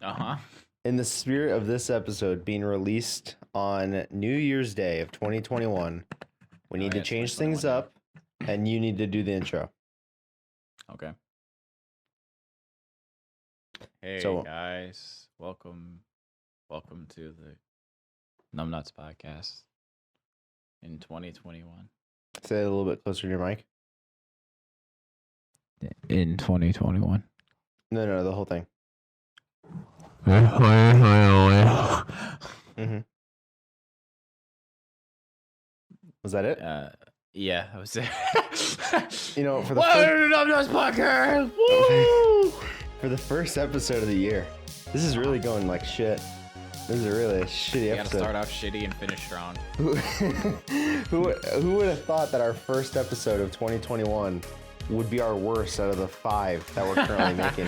Uh-huh. In the spirit of this episode being released on New Year's Day of 2021, we need to change things up, and you need to do the intro. Okay. Hey guys, welcome to the Numbnuts podcast in 2021. Say it a little bit closer to your mic. In 2021. No, the whole thing. Mm-hmm. Was that it? Yeah, that was it. For the Numbnuts podcast. Woo! For the first episode of the year, this is really going like shit. This is really a shitty episode. You gotta start off shitty and finish strong. Who would have thought that our first episode of 2021 would be our worst out of the 5 that we're currently making?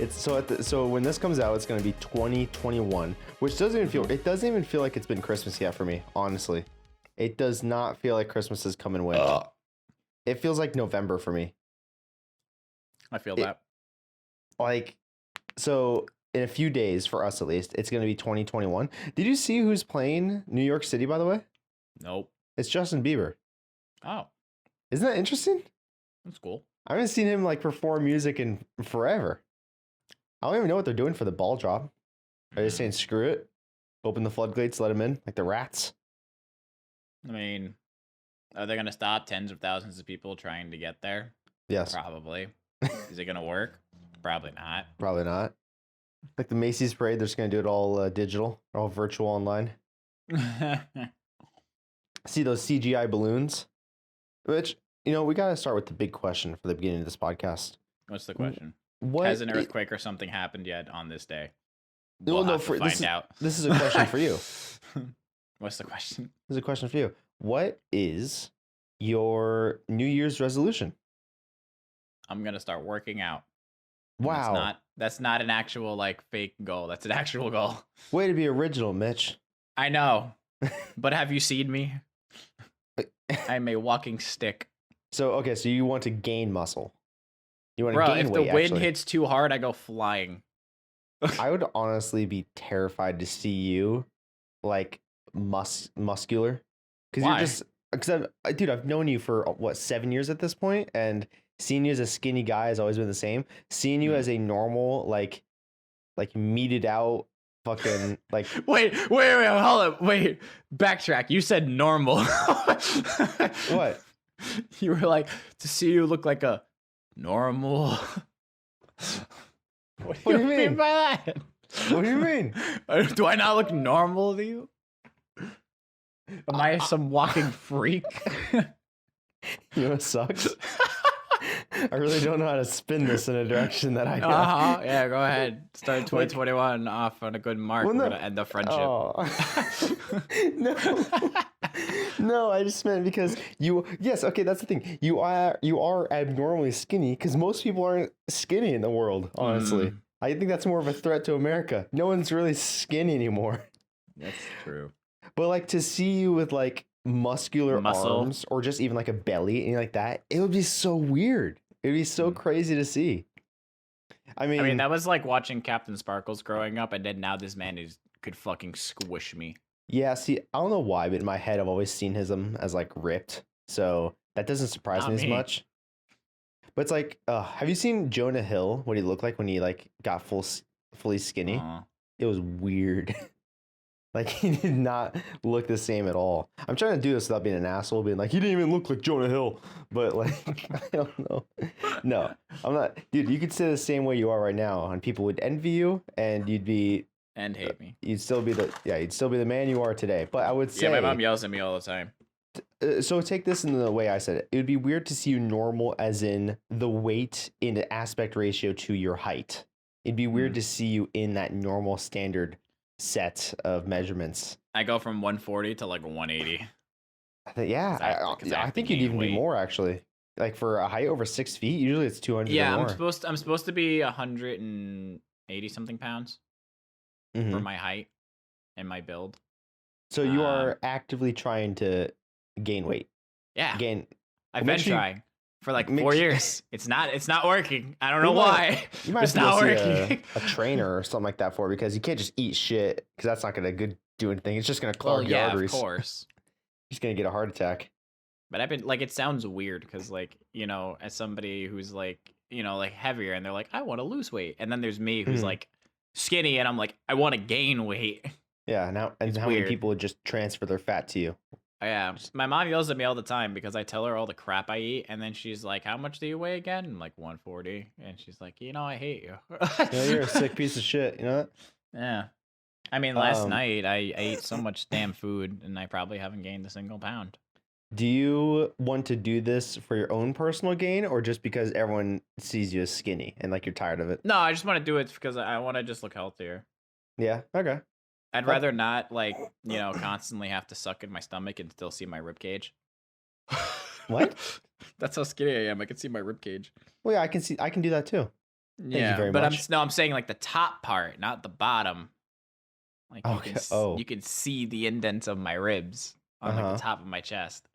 So when this comes out, it's going to be 2021, which doesn't even feel like it's been Christmas yet for me, honestly. It does not feel like Christmas is coming with. It feels like November for me. I feel that. So in a few days, for us at least, it's going to be 2021. Did you see who's playing New York City, by the way? Nope. It's Justin Bieber. Oh. Isn't that interesting? That's cool. I haven't seen him perform music in forever. I don't even know what they're doing for the ball drop. Are they saying screw it? Open the floodgates, let him in, like the rats? I mean, are they going to stop tens of thousands of people trying to get there? Yes. Probably. Is it going to work? Probably not. Probably not. Like the Macy's parade, they're just going to do it all digital, all virtual online. See those CGI balloons? Which, we got to start with the big question for the beginning of this podcast. What's the question? Has an earthquake or something happened yet on this day? We'll have to find out. This is a question for you. What's the question? This is a question for you. What is your New Year's resolution? I'm going to start working out. Wow. That's not an actual fake goal. That's an actual goal. Way to be original, Mitch. I know. But have you seen me? I'm a walking stick. So you want to gain muscle. You want to gain weight, if the wind hits too hard, I go flying. I would honestly be terrified to see you muscular. Because I've known you for 7 years at this point, and seeing you as a skinny guy has always been the same. Seeing you as a normal, meated out fucking Wait, hold up. Wait, backtrack. You said normal. What? You were like, to see you look like a normal. What do you mean by that? What do you mean? Do I not look normal to you? Am I some walking freak? You know what sucks? I really don't know how to spin this in a direction that I can. Yeah, go ahead. Start 2021 off on a good mark. We're gonna end the friendship. Oh. No, I just meant because that's the thing. You are abnormally skinny because most people aren't skinny in the world, honestly. I think that's more of a threat to America. No one's really skinny anymore. That's true. But to see you with muscular arms or just even a belly, anything like that, it would be so weird. It would be so crazy to see. I mean, that was like watching Captain Sparkles growing up, and then now this man could fucking squish me. Yeah, see, I don't know why, but in my head, I've always seen him as ripped, so that doesn't surprise me as much. But it's have you seen Jonah Hill? What he looked like when he got fully skinny? It was weird. He did not look the same at all. I'm trying to do this without being an asshole, being he didn't even look like Jonah Hill. But I don't know. No, I'm not. Dude, you could say the same way you are right now, and people would envy you, and you'd be and hate me. You'd still be the man you are today. But I would say, my mom yells at me all the time. So take this in the way I said it. It would be weird to see you normal, as in the weight in aspect ratio to your height. It'd be weird to see you in that normal standard set of measurements. I go from 140 to 180. I think you'd even be more actually. For a height over 6 feet, usually it's 200. Yeah, or more. I'm supposed to be 180 something pounds for my height and my build. So you are actively trying to gain weight. Yeah, I've been trying for like 4 years. It's not working. I don't know why. You might it's have to not go see working. a trainer or something like that for it, because you can't just eat shit, because that's not going to do anything. It's just going to clog your arteries. Of course. You're just going to get a heart attack. But I've been like, it sounds weird because like, you know, as somebody who's like, you know, like heavier and they're like, I want to lose weight. And then there's me who's like skinny and I'm like, I want to gain weight. Yeah. Now, and how many people would just transfer their fat to you? Yeah. My mom yells at me all the time because I tell her all the crap I eat. And then she's like, how much do you weigh again? I'm like 140. And she's like, you know, I hate you. Yeah, you're a sick piece of shit. You know that? Yeah. I mean, last night I ate so much damn food and I probably haven't gained a single pound. Do you want to do this for your own personal gain, or just because everyone sees you as skinny and like you're tired of it? No, I just want to do it because I want to just look healthier. Yeah. Okay. I'd rather not, like, you know, constantly have to suck in my stomach and still see my rib cage. What? That's how skinny I am. I can see my rib cage. Well, yeah, I can do that too. Thank you very much. I'm saying like the top part, not the bottom. Like you can see the indents of my ribs on like the top of my chest.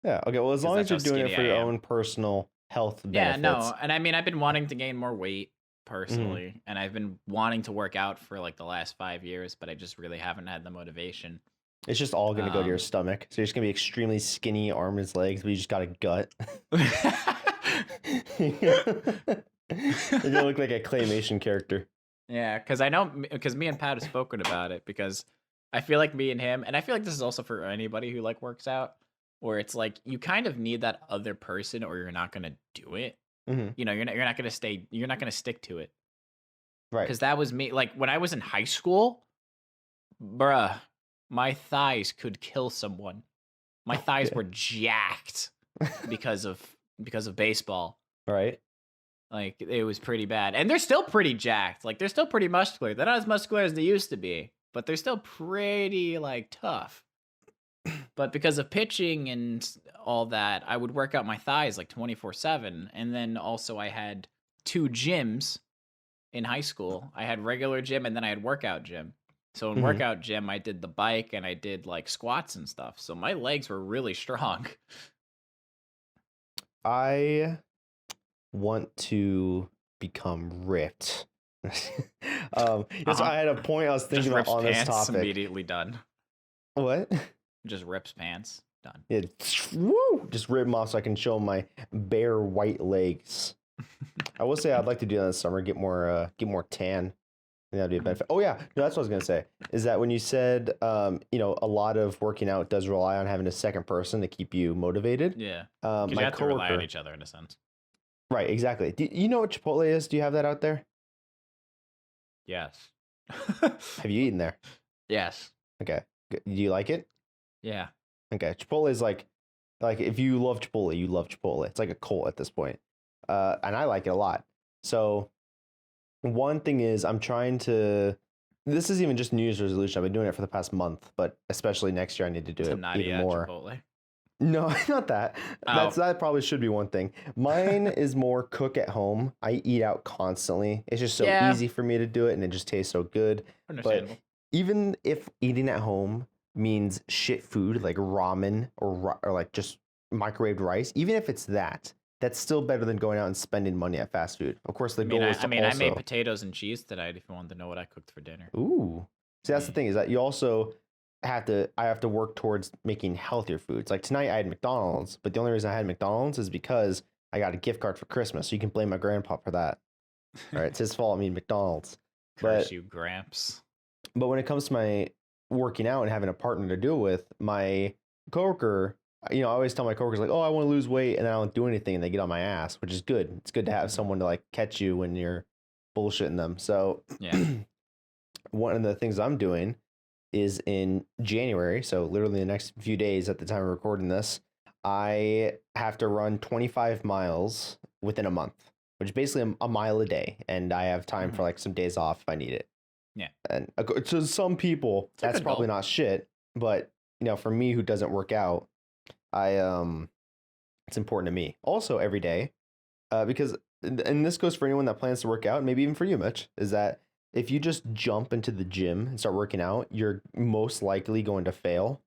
Yeah. Okay. Well, as long as you're doing it for your own personal health benefits. Yeah. No. And I mean, I've been wanting to gain more weight personally, and I've been wanting to work out for like the last 5 years, but I just really haven't had the motivation. It's just all going to go to your stomach. So you're just going to be extremely skinny arms, legs, but you just got a gut. You're going to look like a claymation character. Yeah, because me and Pat have spoken about it, because I feel like me and him, and I feel like this is also for anybody who like works out, where it's like you kind of need that other person or you're not going to do it. You know, you're not going to stick to it. Right. Because that was me. Like when I was in high school, bruh, my thighs could kill someone. My thighs were jacked because of baseball. Right. Like it was pretty bad. And they're still pretty jacked. Like they're still pretty muscular. They're not as muscular as they used to be, but they're still pretty like tough. But because of pitching and all that, I would work out my thighs like 24/7. And then also I had 2 gyms in high school. I had regular gym and then I had workout gym. So in workout gym, I did the bike and I did like squats and stuff. So my legs were really strong. I want to become ripped. I had a point I was thinking about on this topic. Immediately done. What? Just rips pants. Done. Yeah, woo, just rip them off so I can show my bare white legs. I will say I'd like to do that this summer. Get more tan. I think that'd be a benefit. Oh yeah, no, that's what I was gonna say. Is that when you said, you know, a lot of working out does rely on having a second person to keep you motivated. Yeah. Because you have to rely on each other in a sense. Right. Exactly. Do you know what Chipotle is? Do you have that out there? Yes. Have you eaten there? Yes. Okay. Do you like it? Yeah. Okay. Chipotle is like if you love Chipotle, you love Chipotle. It's like a cult at this point. And I like it a lot. So one thing is I'm trying to, this is even just New Year's resolution. I've been doing it for the past month, but especially next year I need to do it even more. Chipotle. No, not that. That probably should be one thing. Mine is more cook at home. I eat out constantly. It's just so easy for me to do it, and it just tastes so good. Understandable. But even if eating at home means shit food like ramen or like just microwaved rice, even if it's that's still better than going out and spending money at fast food. Of course, the goal is to I made potatoes and cheese tonight. If you wanted to know what I cooked for dinner. Ooh, see, that's the thing, is that you also I have to work towards making healthier foods. Like tonight I had McDonald's, but the only reason I had McDonald's is because I got a gift card for Christmas. So you can blame my grandpa for that. All right, it's his fault. I mean, McDonald's. Curse you, Gramps. But when it comes to my working out and having a partner to do it with, my coworker, you know, I always tell my coworkers like, "Oh, I want to lose weight," and then I don't do anything, and they get on my ass, which is good. It's good to have someone to like catch you when you're bullshitting them. So yeah, one of the things I'm doing is in January, so literally the next few days at the time of recording this, I have to run 25 miles within a month, which is basically a mile a day, and I have time for like some days off if I need it. Yeah. And to some people, that's probably not shit, but you know, for me who doesn't work out, it's important to me. Also every day, because, and this goes for anyone that plans to work out, maybe even for you, Mitch, is that if you just jump into the gym and start working out, you're most likely going to fail.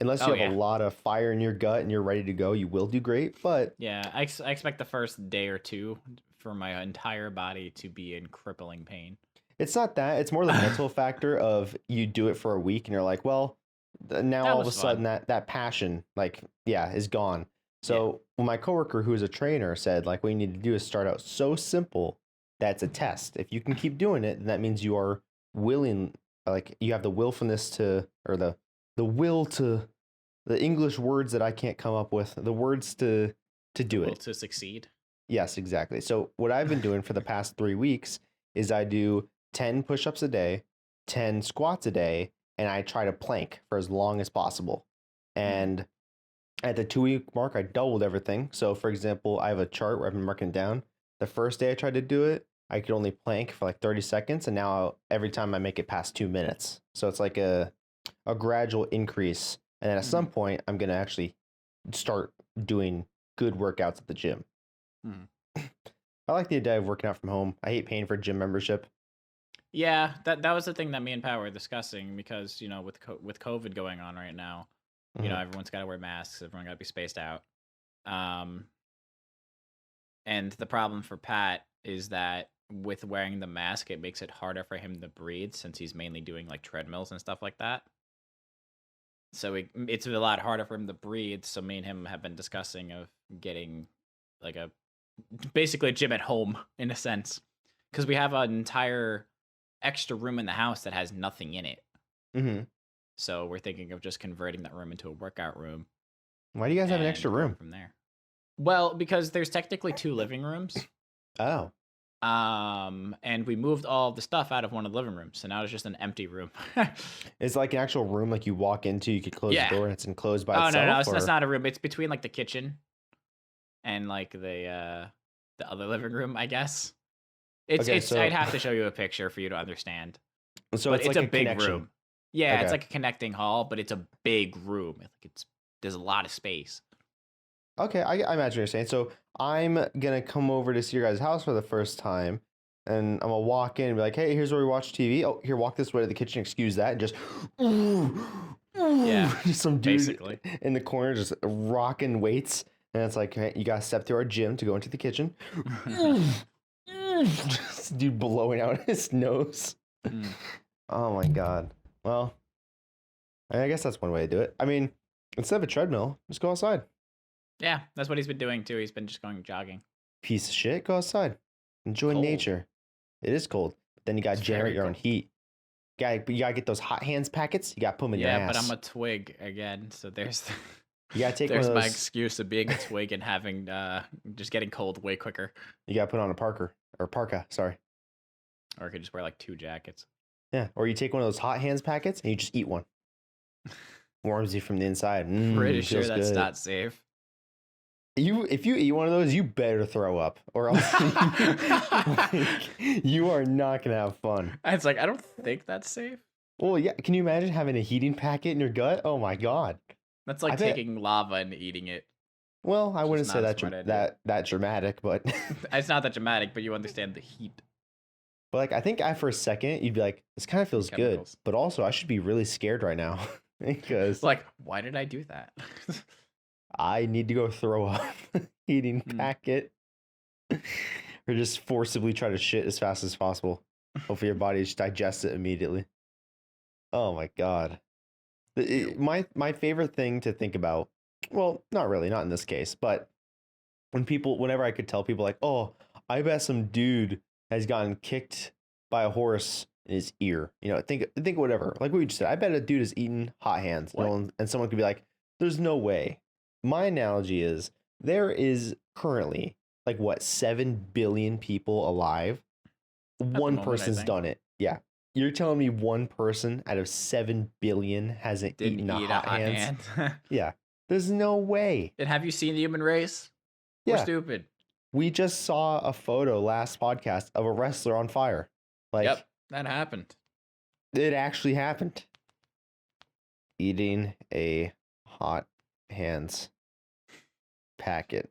unless you have a lot of fire in your gut and you're ready to go, you will do great. But yeah, I expect the first day or two for my entire body to be in crippling pain. It's not that. It's more the mental factor of you do it for a week and you're like, well, now all of a sudden that passion, like, yeah, is gone. So my coworker, who is a trainer, said, like, what you need to do is start out so simple that's a test. If you can keep doing it, then that means you are willing, like, you have the willfulness to, or the will to, the English words that I can't come up with, the words to do it. To succeed. Yes, exactly. So what I've been doing for the past 3 weeks is I do 10 push-ups a day, 10 squats a day, and I try to plank for as long as possible. And at the 2-week mark, I doubled everything. So for example, I have a chart where I've been marking down. The first day I tried to do it, I could only plank for like 30 seconds. And now every time I make it past 2 minutes. So it's like a gradual increase. And then at some point, I'm going to actually start doing good workouts at the gym. I like the idea of working out from home. I hate paying for gym membership. Yeah, that was the thing that me and Pat were discussing because, you know, with COVID going on right now, you know, everyone's got to wear masks. Everyone got to be spaced out. And the problem for Pat is that with wearing the mask, it makes it harder for him to breathe since he's mainly doing like treadmills and stuff like that. So it's a lot harder for him to breathe. So me and him have been discussing of getting like basically a gym at home in a sense, because we have an entire extra room in the house that has nothing in it. So we're thinking of just converting that room into a workout room. Why do you guys have an extra room from there? Well, because there's technically 2 living rooms. Oh. And we moved all the stuff out of one of the living rooms, so now it's just an empty room. It's like an actual room, like you walk into, you could close the door and it's enclosed by itself. No, it's not a room. It's between like the kitchen and like the other living room, I guess. I'd have to show you a picture for you to understand. So but it's like a big connection. room. Yeah, it's like a connecting hall, but it's a big room. Like there's a lot of space. Okay, I imagine what you're saying. So I'm gonna come over to see your guys' house for the first time, and I'm gonna walk in and be like, "Hey, here's where we watch TV. Oh, here, walk this way to the kitchen. Excuse that." And just, just some dude basically in the corner just rocking weights, and it's like, hey, you gotta step through our gym to go into the kitchen. Just dude blowing out his nose. Oh my god. Well, I guess that's one way to do it. I mean, instead of a treadmill, just go outside. Yeah, that's what he's been doing too. He's been just going jogging. Piece of shit, go outside. Enjoy nature. It is cold. But then you gotta generate your own heat. You gotta get those hot hands packets. You gotta put them in your ass. Yeah, but I'm a twig again, so there's you gotta take there's my excuse of being a twig and having just getting cold way quicker. You gotta put on a parka, sorry. Or I could just wear like 2 jackets. Yeah, or you take one of those hot hands packets and you just eat one. Warms you from the inside. Pretty sure that's not safe. If you eat one of those, you better throw up, or else you are not gonna have fun. It's like, I don't think that's safe. Well, yeah. Can you imagine having a heating packet in your gut? Oh my god. That's like taking lava and eating it. Well, I wouldn't say that dramatic, but it's not that dramatic, but you understand the heat. But like, I think for a second you'd be like, this kind of feels good, but also I should be really scared right now because like, why did I do that? I need to go throw up eating packet or just forcibly try to shit as fast as possible. Hopefully your body just digests it immediately. Oh my god. My favorite thing to think about, well, not really, not in this case, but whenever I could tell people like, oh, I bet some dude has gotten kicked by a horse in his ear. You know, think whatever. Like what you just said. I bet a dude has eaten hot hands. You know, and someone could be like, there's no way. My analogy is there is currently like 7 billion people alive. One person's done it. Yeah. You're telling me one person out of 7 billion hasn't eaten a hot hand? Yeah. There's no way. And have you seen the human race? Yeah. We're stupid. We just saw a photo last podcast of a wrestler on fire. Like, yep, that happened. It actually happened. Eating a hot hands packet.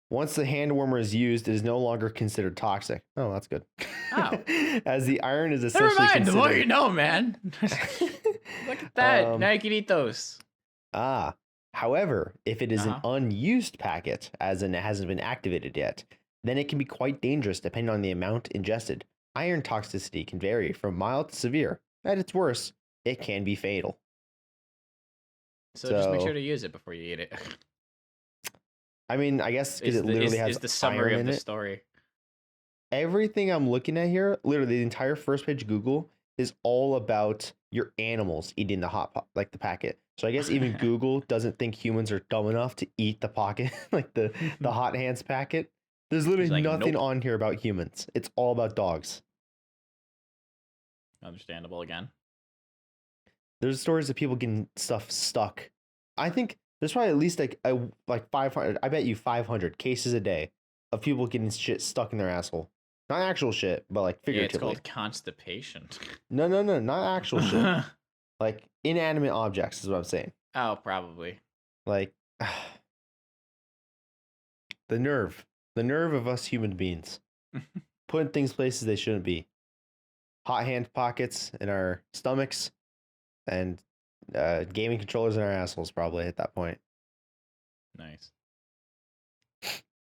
Once the hand warmer is used, it is no longer considered toxic. Oh, that's good. Oh. As the iron is essentially Never mind, the more you know, man. Look at that. Now you can eat those. However, if it is an Uh-huh. unused packet, as in it hasn't been activated yet, then it can be quite dangerous depending on the amount ingested. Iron toxicity can vary from mild to severe. At its worst, it can be fatal. So just make sure to use it before you eat it. I mean, I guess because it literally has is the summary iron of in the it. story. Everything I'm looking at here, literally the entire first page Google is all about your animals eating the the packet. So I guess even Google doesn't think humans are dumb enough to eat the pocket, like the hot hands packet. There's literally like, nothing nope. on here about humans. It's all about dogs. Understandable again. There's stories of people getting stuff stuck. I think there's probably at least like 500. I bet you 500 cases a day of people getting shit stuck in their asshole. Not actual shit, but like figuratively. Yeah, it's called constipation. No, not actual shit. Like inanimate objects is what I'm saying. Oh, probably. Like the nerve of us human beings, putting things places they shouldn't be. Hot hand pockets in our stomachs, and gaming controllers in our assholes probably at that point. Nice.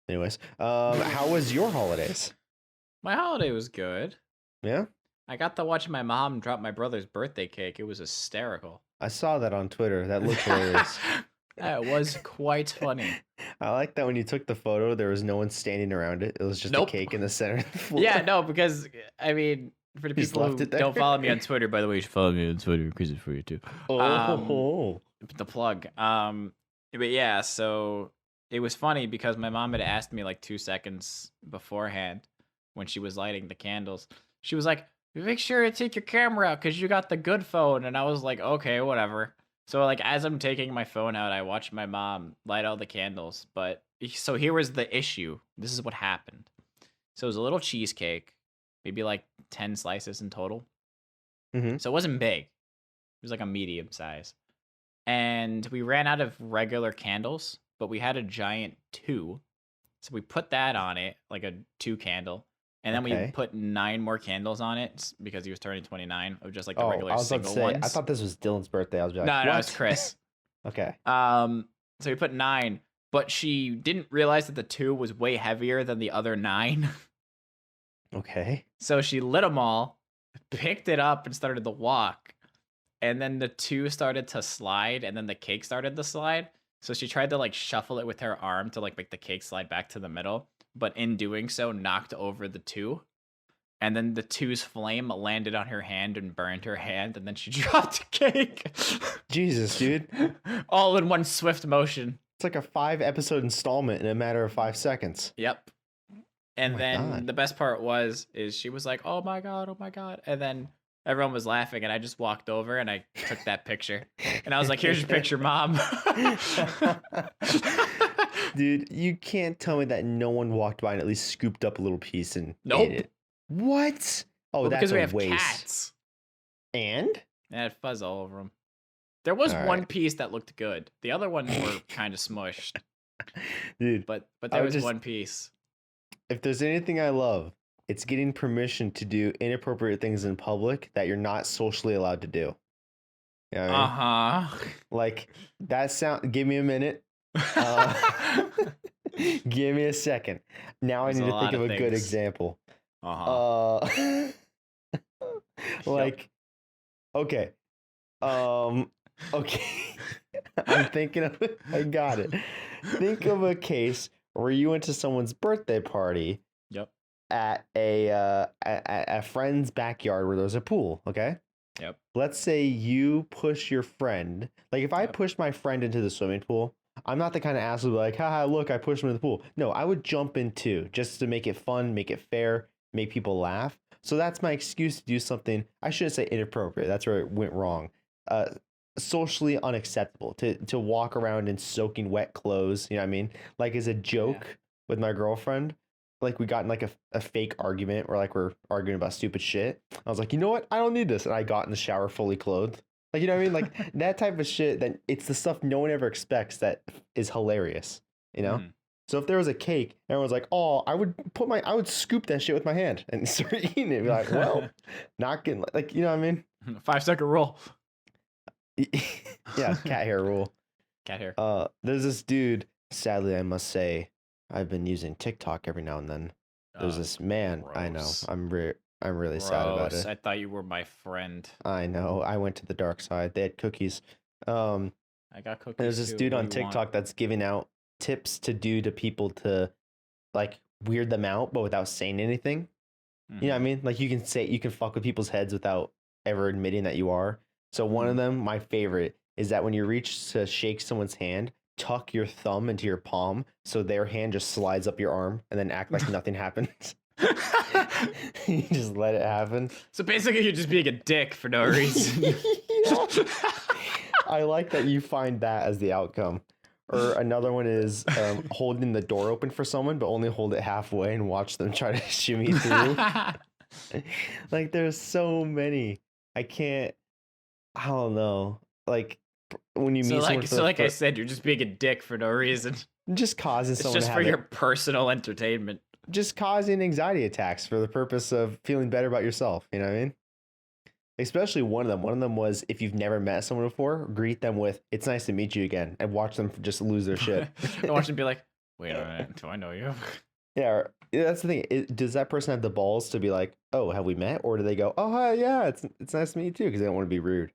Anyways, how was your holidays? My holiday was good. Yeah? I got to watch my mom drop my brother's birthday cake. It was hysterical. I saw that on Twitter. That looked hilarious. That was quite funny. I like that when you took the photo, there was no one standing around it. It was just a cake in the center of the floor. Yeah, no, because, I mean, for the people who don't follow me on Twitter, by the way, you should follow me on Twitter because it's for you too. The plug. But yeah, so it was funny because my mom had asked me like 2 seconds beforehand when she was lighting the candles. She was like, make sure to take your camera out because you got the good phone. And I was like, okay, whatever. So like as I'm taking my phone out, I watched my mom light all the candles. But so here was the issue. This is what happened. So it was a little cheesecake, maybe like 10 slices in total. Mm-hmm. So it wasn't big. It was like a medium size. And we ran out of regular candles, but we had a giant 2. So we put that on it, like a 2 candle. And then we put 9 more candles on it because he was turning 29 of just like the regular single ones. I thought this was Dylan's birthday. I was like, no, it's Chris. Okay. So we put 9, but she didn't realize that the 2 was way heavier than the other 9. Okay. So she lit them all, picked it up, and started to walk. And then the 2 started to slide, and then the cake started to slide. So she tried to like shuffle it with her arm to like make the cake slide back to the middle. But in doing so, knocked over the 2. And then the 2's flame landed on her hand and burned her hand. And then she dropped the cake. Jesus, dude. All in one swift motion. It's like a 5-episode installment in a matter of 5 seconds. Yep. And then the best part is she was like, oh my God. And then everyone was laughing, and I just walked over and I took that picture. And I was like, here's your picture, Mom. Dude, you can't tell me that no one walked by and at least scooped up a little piece and ate it. What? Oh, well, that's because a we have waste. Cats. And? It had fuzz all over them. There was one piece that looked good. The other ones were kind of smushed. Dude. But there was one piece. If there's anything I love, it's getting permission to do inappropriate things in public that you're not socially allowed to do. You know what I mean? Like, that sound. Give me a minute. Give me a second. Now I need to think of a good example. Like, okay. Okay. I'm thinking of it. I got it. Think of a case where you went to someone's birthday party. Yep. At a friend's backyard where there's a pool, okay? Yep. Let's say you push your friend. Like, if I push my friend into the swimming pool, I'm not the kind of asshole like, haha, look, I pushed him in the pool. No, I would jump in too, just to make it fun, make it fair, make people laugh. So that's my excuse to do something, I shouldn't say inappropriate, that's where it went wrong. Socially unacceptable to walk around in soaking wet clothes, you know what I mean? Like, as a joke with my girlfriend. Like, we got in like a fake argument where like we're arguing about stupid shit. I was like, you know what? I don't need this. And I got in the shower fully clothed. Like, you know what I mean? Like, that type of shit, that it's the stuff no one ever expects that is hilarious, you know? So if there was a cake, everyone's like, oh, I would scoop that shit with my hand and start eating it. Be like, well, not getting, like, you know what I mean? 5-second rule. Yeah, cat hair rule. Cat hair. There's this dude. Sadly, I must say, I've been using TikTok every now and then. There's this man. I know. Gross. I'm really sad about it. I thought you were my friend. I know. I went to the dark side. They had cookies. I got cookies. There's this too. dude What on do you want? TikTok that's giving out tips to do to people to like weird them out, but without saying anything. You know what I mean? Like you can fuck with people's heads without ever admitting that you are. So one of them, my favorite, is that when you reach to shake someone's hand, tuck your thumb into your palm so their hand just slides up your arm and then act like nothing happens. You just let it happen. So basically, you're just being a dick for no reason. I like that you find that as the outcome. Or another one is holding the door open for someone, but only hold it halfway and watch them try to shimmy through. Like, there's so many. I don't know. Like, when you meet someone like I said, you're just being a dick for no reason. just causing It's someone just to for have your personal entertainment. just causing anxiety attacks for the purpose of feeling better about yourself. You know what I mean? Especially one of them. One of them was if you've never met someone before, greet them with "It's nice to meet you again," and watch them just lose their shit. I watch them be like, "Wait a minute, do I know you?" Yeah, that's the thing. Does that person have the balls to be like, "Oh, have we met?" Or do they go, "Oh, hi, yeah, it's nice to meet you too," because they don't want to be rude.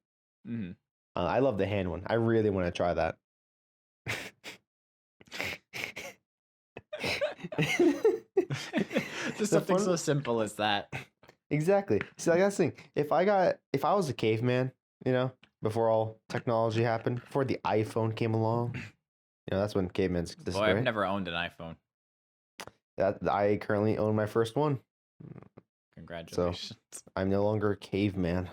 Mm-hmm. I love the hand one. I really want to try that. Just something so simple as that. Exactly. See, like that's the thing. If I was a caveman, before all technology happened, before the iPhone came along, that's when cavemen existed. Boy, I've never owned an iPhone. I currently own my first one. Congratulations. So I'm no longer a caveman.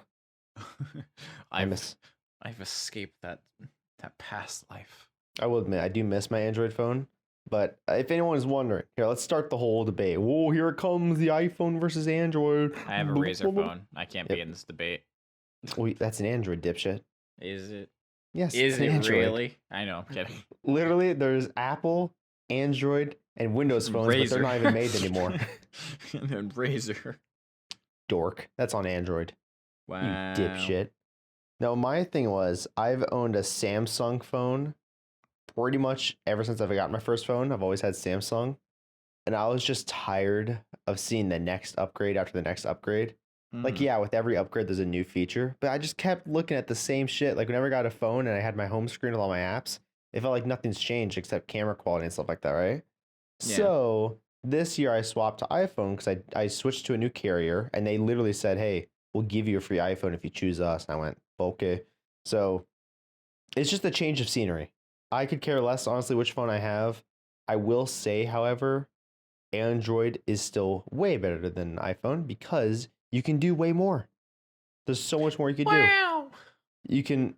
I've escaped that past life. I will admit, I do miss my Android phone. But if anyone is wondering, here, let's start the whole debate. Whoa, here it comes, the iPhone versus Android. I have a Razer phone. I can't be in this debate. Wait, that's an Android, dipshit. Is it? Yes. Is it Android. really? I know, I'm kidding. Literally, there's Apple, Android, and Windows phones, but they're not even made anymore. And then Razer. Dork. That's on Android. Wow. You dipshit. No, my thing was, I've owned a Samsung phone pretty much ever since I've gotten my first phone. I've always had Samsung. And I was just tired of seeing the next upgrade after the next upgrade. Like, yeah, with every upgrade, there's a new feature. But I just kept looking at the same shit. Like, whenever I got a phone and I had my home screen with all my apps, it felt like nothing's changed except camera quality and stuff like that, right? Yeah. So this year I swapped to iPhone because I switched to a new carrier. And they literally said, hey, we'll give you a free iPhone if you choose us. And I went, okay. So it's just a change of scenery. I could care less, honestly, which phone I have. I will say, however, Android is still way better than iPhone because you can do way more. There's so much more you can do. You can,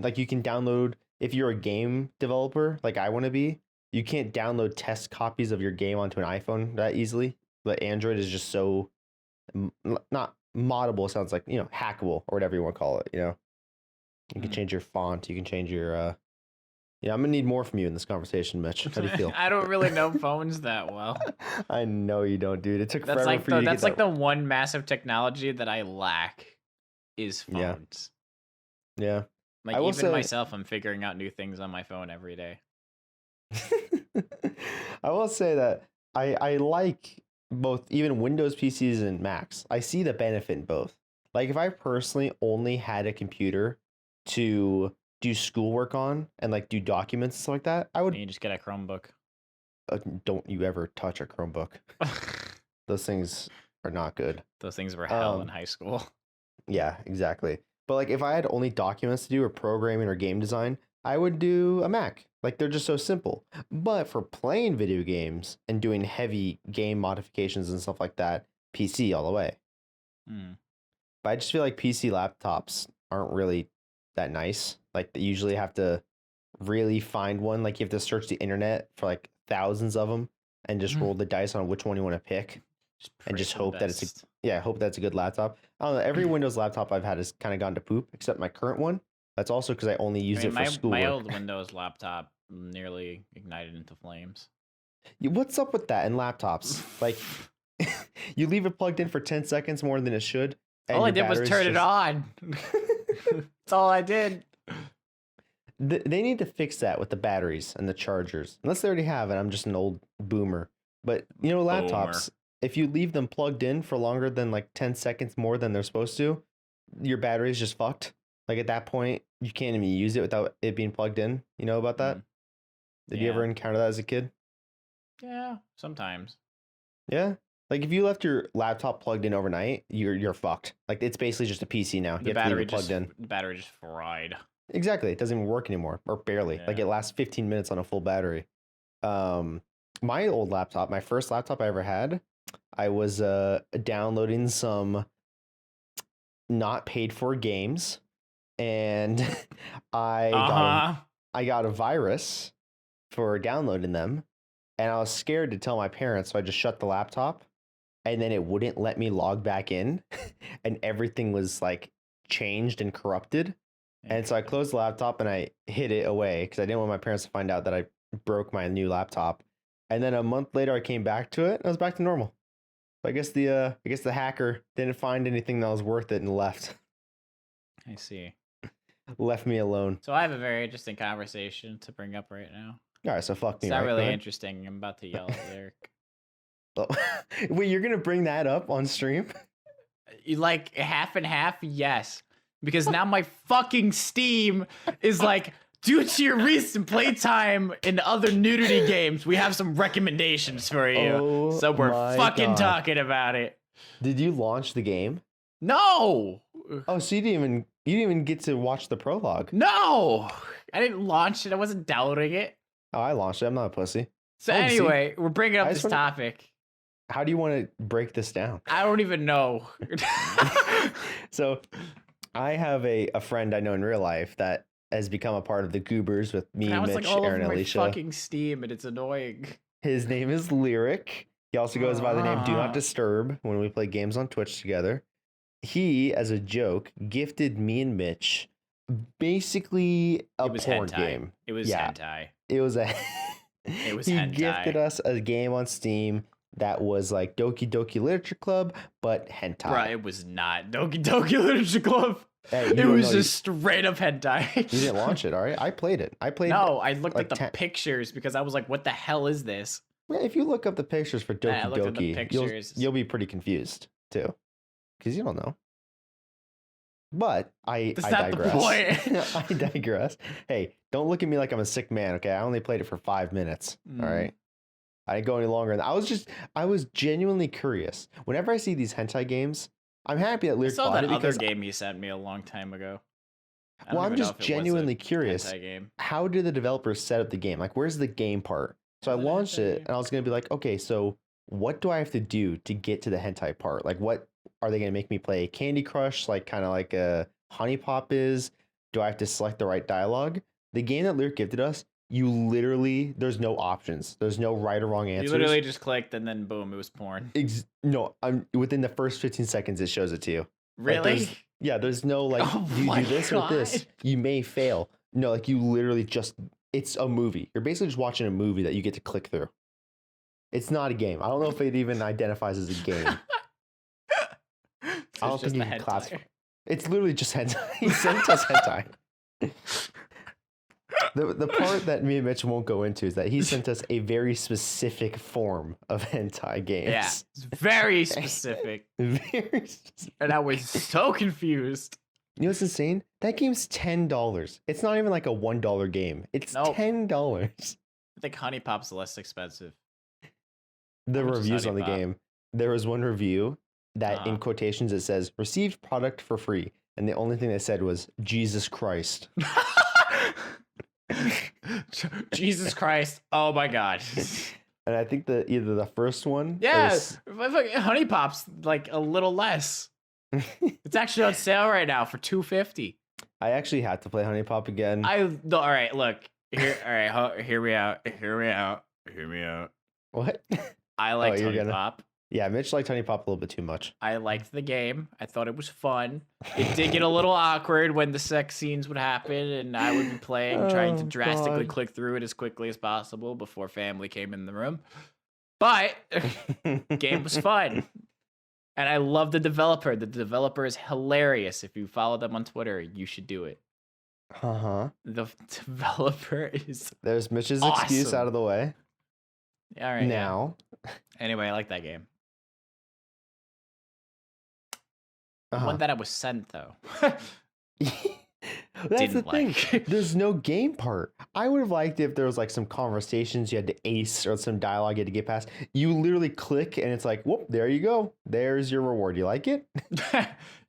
like you can download, if you're a game developer, like I want to be, you can't download test copies of your game onto an iPhone that easily. But Android is just so, not moddable, sounds like, hackable or whatever you want to call it, You can change your font, you can change your, yeah, I'm gonna need more from you in this conversation, Mitch. How do you feel? I don't really know phones that well. I know you don't, dude. It took That's forever for you to that's get like the one massive technology that I lack is phones. Yeah. Like I will even say, myself, I'm figuring out new things on my phone every day. I will say that I like both, even Windows PCs and Macs. I see the benefit in both. Like if I personally only had a computer to do schoolwork on and like do documents and stuff like that, I would. And you just get a Chromebook. Don't you ever touch a Chromebook? Those things are not good. Those things were hell in high school. Yeah, exactly. But like if I had only documents to do or programming or game design, I would do a Mac. Like they're just so simple. But for playing video games and doing heavy game modifications and stuff like that, PC all the way. But I just feel like PC laptops aren't really that nice. Like they usually have to really find one. Like you have to search the internet for like thousands of them and just roll the dice on which one you want to pick. And just hope that hope that's a good laptop. I don't know. Every Windows laptop I've had has kind of gone to poop, except my current one. That's also because I only use it for schoolwork. My old Windows laptop nearly ignited into flames. What's up with that in laptops? Like, you leave it plugged in for 10 seconds more than it should. All I did was turn it on. That's all I did. They need to fix that with the batteries and the chargers. Unless they already have it, I'm just an old boomer. But you know, laptops, if you leave them plugged in for longer than like 10 seconds more than they're supposed to, your battery's just fucked. Like at that point, you can't even use it without it being plugged in. You know about that? Did you ever encounter that as a kid? Yeah, sometimes. Yeah. Like if you left your laptop plugged in overnight, you're fucked. Like it's basically just a PC now. The battery just plugged in. The battery just fried. Exactly. It doesn't even work anymore, or barely. Yeah. Like it lasts 15 minutes on a full battery. My old laptop, my first laptop I ever had, I was downloading some not paid for games, and I got a virus for downloading them, and I was scared to tell my parents, so I just shut the laptop, and then it wouldn't let me log back in, and everything was like changed and corrupted. And so I closed the laptop and I hid it away because I didn't want my parents to find out that I broke my new laptop. And then a month later, I came back to it and I was back to normal. So I guess the hacker didn't find anything that was worth it and left. I see. Left me alone. So I have a very interesting conversation to bring up right now. All right, so fuck me. It's not really interesting. I'm about to yell at Lyric. Wait, you're gonna bring that up on stream? You like half and half? Yes. Because now my fucking Steam is like, due to your recent playtime in other nudity games, we have some recommendations for you. Oh, so we're fucking God. talking about it. Did you launch the game? No. Oh, so you didn't even get to watch the prologue? No, I didn't launch it. I wasn't downloading it. Oh, I launched it. I'm not a pussy. So anyway, we're bringing up this topic. How do you want to break this down? I don't even know. So I have a friend I know in real life that has become a part of the Goobers with me, Mitch, like Aaron, and Alicia. Fucking Steam, and it's annoying. His name is Lyric. He also goes by the name Do Not Disturb when we play games on Twitch together. He, as a joke, gifted me and Mitch basically a porn game. It was hentai. It was a. It was he hentai. gifted us a game on Steam that was like Doki Doki Literature Club, but hentai. Right, it was not Doki Doki Literature Club. Hey, it was just straight up hentai. You didn't launch it, all right? I played it. No, I looked at the pictures because I was like, what the hell is this? Yeah, if you look up the pictures for Doki Doki, you'll be pretty confused too. Because you don't know. But I digress. I digress. Hey, don't look at me like I'm a sick man, okay? I only played it for 5 minutes. All right. I didn't go any longer. And I was genuinely curious. Whenever I see these hentai games, I'm happy that Lyric bought it. I saw that other game you sent me a long time ago. Well, I'm just genuinely curious. How did the developers set up the game? Like, where's the game part? So I launched it, and I was going to be like, okay, so what do I have to do to get to the hentai part? Like, what are they going to make me play Candy Crush, like kind of like a Honey Pop is? Do I have to select the right dialogue? The game that Lyric gifted us, you literally, there's no options. There's no right or wrong answers. You literally just clicked and then boom, it was porn. No, within the first 15 seconds, it shows it to you. Really? Like, there's no like, you do this or this. You may fail. No, like you literally just, it's a movie. You're basically just watching a movie that you get to click through. It's not a game. I don't know if it even identifies as a game. I don't think you can classify. It's literally just hentai. He sent us hentai. The part that me and Mitch won't go into is that he sent us a very specific form of hentai games. Yeah, it's very specific. Very specific. And I was so confused. You know what's insane? That game's $10. It's not even like a $1 game. It's $10. I think Honey Pop's less expensive. The reviews on the game. There was one review that in quotations it says, received product for free. And the only thing they said was, Jesus Christ. Jesus Christ. Oh my God. And I think that either the first one. Yes. Yeah, Honey Pop's like a little less. It's actually on sale right now for $2.50. I actually had to play Honey Pop again. All right, look. Hear me out. What? I liked Honey Pop. Yeah, Mitch liked Honey Pop a little bit too much. I liked the game. I thought it was fun. It did get a little awkward when the sex scenes would happen and I would be playing, trying to drastically click through it as quickly as possible before family came in the room. But game was fun. And I love the developer. The developer is hilarious. If you follow them on Twitter, you should do it. Uh-huh. The developer is There's Mitch's excuse awesome. out of the way. All right. Now. Yeah. Anyway, I like that game. The Uh-huh. one that I was sent though. That's the Didn't thing. like. There's no game part. I would have liked if there was like some conversations you had to ace or some dialogue you had to get past. You literally click and it's like, whoop, there you go. There's your reward. You like it?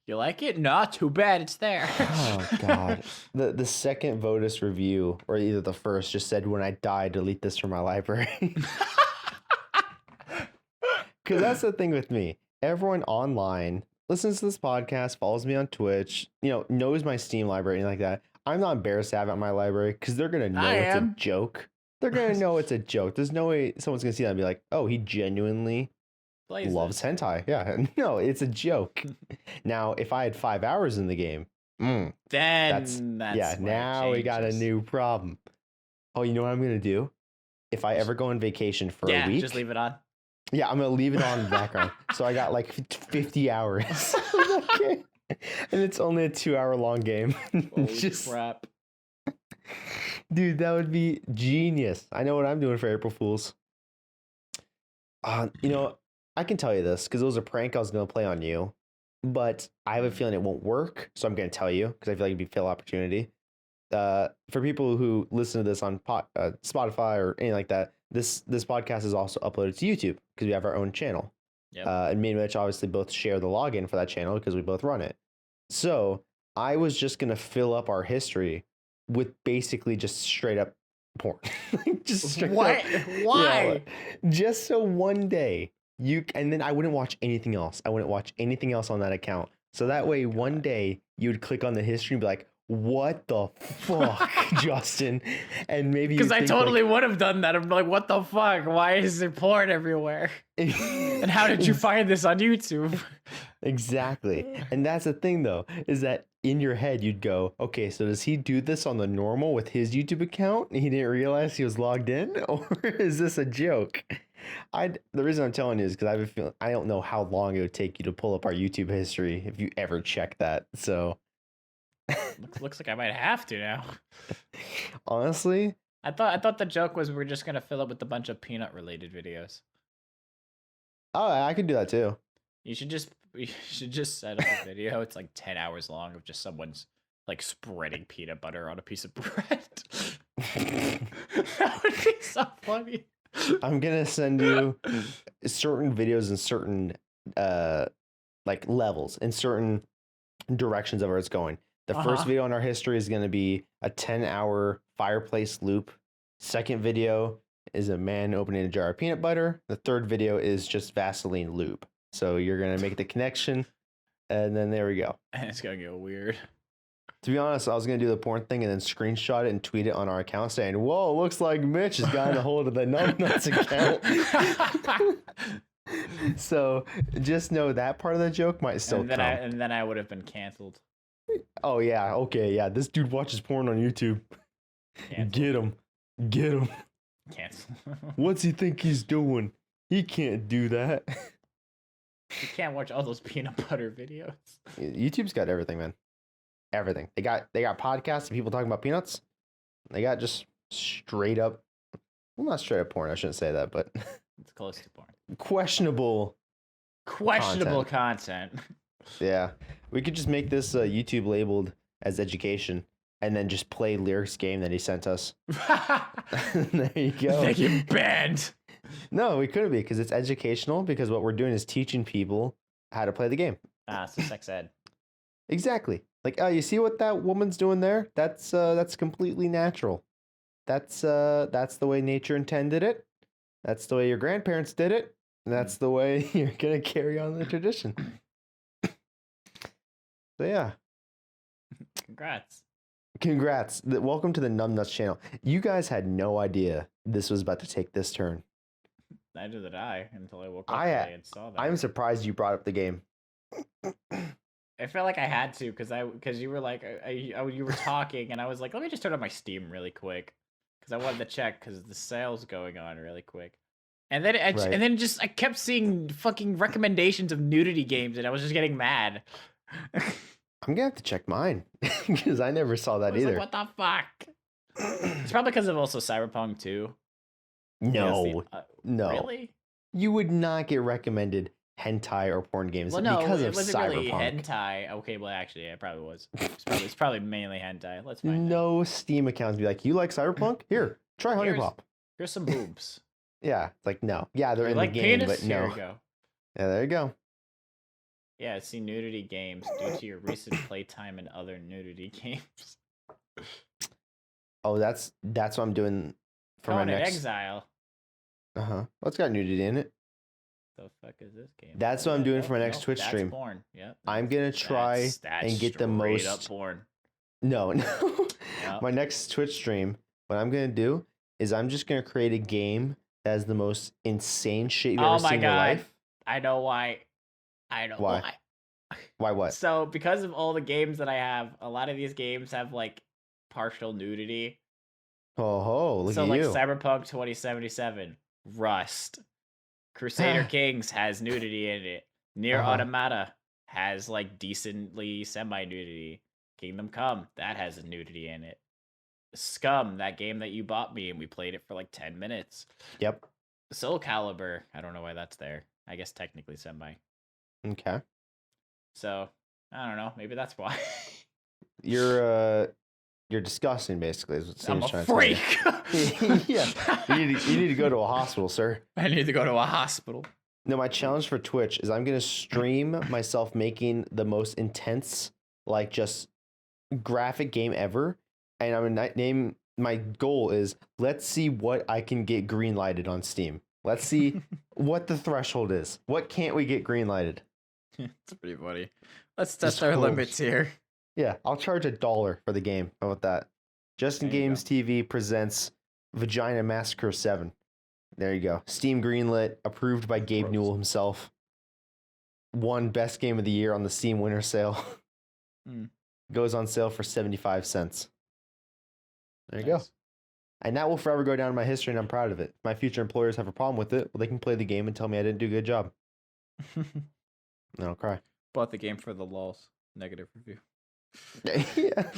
You like it? Not too bad. It's there. Oh God. The second Votus review, or either the first, just said, when I die, delete this from my library. Because that's the thing with me. Everyone online listens to this podcast, follows me on Twitch, knows my Steam library and like that. I'm not embarrassed to have it on my library because they're gonna know it's a joke. They're gonna know it's a joke. There's no way someone's gonna see that and be like, "Oh, he genuinely loves hentai." Yeah, no, it's a joke. Now, if I had 5 hours in the game, then that's now we got a new problem. Oh, you know what I'm gonna do? If I ever go on vacation for a week, just leave it on. Yeah, I'm gonna leave it on in the background. So I got like 50 hours. Okay. And it's only a 2-hour long game. Holy crap. Dude, that would be genius. I know what I'm doing for April Fools. I can tell you this because it was a prank I was gonna play on you, but I have a feeling it won't work. So I'm gonna tell you because I feel like it'd be a fail opportunity. For people who listen to this on Spotify or anything like that, this podcast is also uploaded to YouTube because we have our own channel. Yep. And me and Mitch obviously both share the login for that channel because we both run it. So I was just gonna fill up our history with basically just straight up porn. Just straight what? Up, Why? Just so one day and then I wouldn't watch anything else. I wouldn't watch anything else on that account. So that way, one day you would click on the history and be like, "What the fuck, Justin?" And maybe because I totally would have done that. I'm like, "What the fuck? Why is there porn everywhere?" And how did you find this on YouTube? Exactly. And that's the thing, though, is that in your head you'd go, "Okay, so does he do this on the normal with his YouTube account? And he didn't realize he was logged in, or is this a joke?" The reason I'm telling you is because I have a feeling I don't know how long it would take you to pull up our YouTube history if you ever check that. So. Looks like I might have to now. Honestly, I thought the joke was we're just gonna fill it with a bunch of peanut related videos. Oh, I could do that too. You should just set up a video. It's like 10 hours long of just someone's like spreading peanut butter on a piece of bread. That would be so funny. I'm gonna send you certain videos in certain like levels in certain directions of where it's going. The first video in our history is going to be a 10-hour fireplace loop. Second video is a man opening a jar of peanut butter. The third video is just Vaseline lube. So you're going to make the connection, and then there we go. And it's going to get weird. To be honest, I was going to do the porn thing and then screenshot it and tweet it on our account saying, "Whoa, looks like Mitch has gotten a hold of the Numbnuts account." So just know that part of the joke might still come. And then I would have been canceled. Oh, yeah. Okay, yeah. This dude watches porn on YouTube. Cancel. Get him. Cancel. What's he think he's doing? He can't do that. You can't watch all those peanut butter videos. YouTube's got everything, man. Everything. They got podcasts of people talking about peanuts. They got just straight up, well, not straight up porn. I shouldn't say that, but it's close to porn. Questionable content. Yeah, we could just make this YouTube labeled as education, and then just play Lyric's game that he sent us. There you go. They get banned. No, we couldn't be because it's educational. Because what we're doing is teaching people how to play the game. So sex ed. Exactly. Like, you see what that woman's doing there? That's completely natural. That's the way nature intended it. That's the way your grandparents did it. And that's the way you're gonna carry on the tradition. So yeah. Congrats. Welcome to the Numbnuts channel. You guys had no idea this was about to take this turn. Neither did I until I woke up today and saw that. I'm surprised you brought up the game. I felt like I had to because you were like you were talking and I was like, let me just turn on my Steam really quick because I wanted to check because the sale's going on really quick. And then Right. I kept seeing fucking recommendations of nudity games, and I was just getting mad. I'm gonna have to check mine because I never saw I that was either. like, what the fuck? It's probably because of also Cyberpunk 2. No, no. Really? You would not get recommended hentai or porn games Well, no, because it of wasn't really Cyberpunk. hentai. Okay, well, actually, it probably was. It's probably mainly hentai. Let's find out. No Steam accounts be like, you like Cyberpunk? Here, try Honey Pop. Here's some boobs. Yeah, it's like no. Yeah, they're You in like the game, penis? but no. Here you go. Yeah, there you go. Yeah, see nudity games due to your recent playtime and other nudity games. Oh, that's what I'm doing for my next. Exile. What's got nudity in it? The fuck is this game? That's what I'm doing for my next Twitch stream. Porn. Yep. I'm gonna try and get the most. Up porn. No. Yep. My next Twitch stream, what I'm gonna do is I'm just gonna create a game that has the most insane shit you've ever seen in your life. I know why. Why? Why what? So because of all the games that I have, a lot of these games have like partial nudity. Oh, look at you. So like Cyberpunk 2077, Rust, Crusader Kings has nudity in it. Nier Automata has like decently semi-nudity. Kingdom Come, that has a nudity in it. Scum, that game that you bought me and we played it for like 10 minutes. Yep. Soul Calibur, I don't know why that's there. I guess technically semi. Okay. So, I don't know, maybe that's why. You're disgusting, basically, is what Steam's I'm trying a freak. to tell you. Yeah. You need to go to a hospital, sir. I need to go to a hospital. No, my challenge for Twitch is I'm gonna stream myself making the most intense, like just graphic game ever. And I'm gonna name my goal is let's see what I can get green lighted on Steam. Let's see what the threshold is. What can't we get green lighted? It's pretty funny. Let's test our limits here. Yeah, I'll charge $1 for the game. How about that? Justin Games TV presents Vagina Massacre 7. There you go. Steam greenlit, approved by Gabe Newell himself. Won best game of the year on the Steam winter sale. Goes on sale for 75 cents. There you go. And that will forever go down in my history, and I'm proud of it. If my future employers have a problem with it, well, they can play the game and tell me I didn't do a good job. And I'll cry. Bought the game for the lulz. Negative review. Yeah.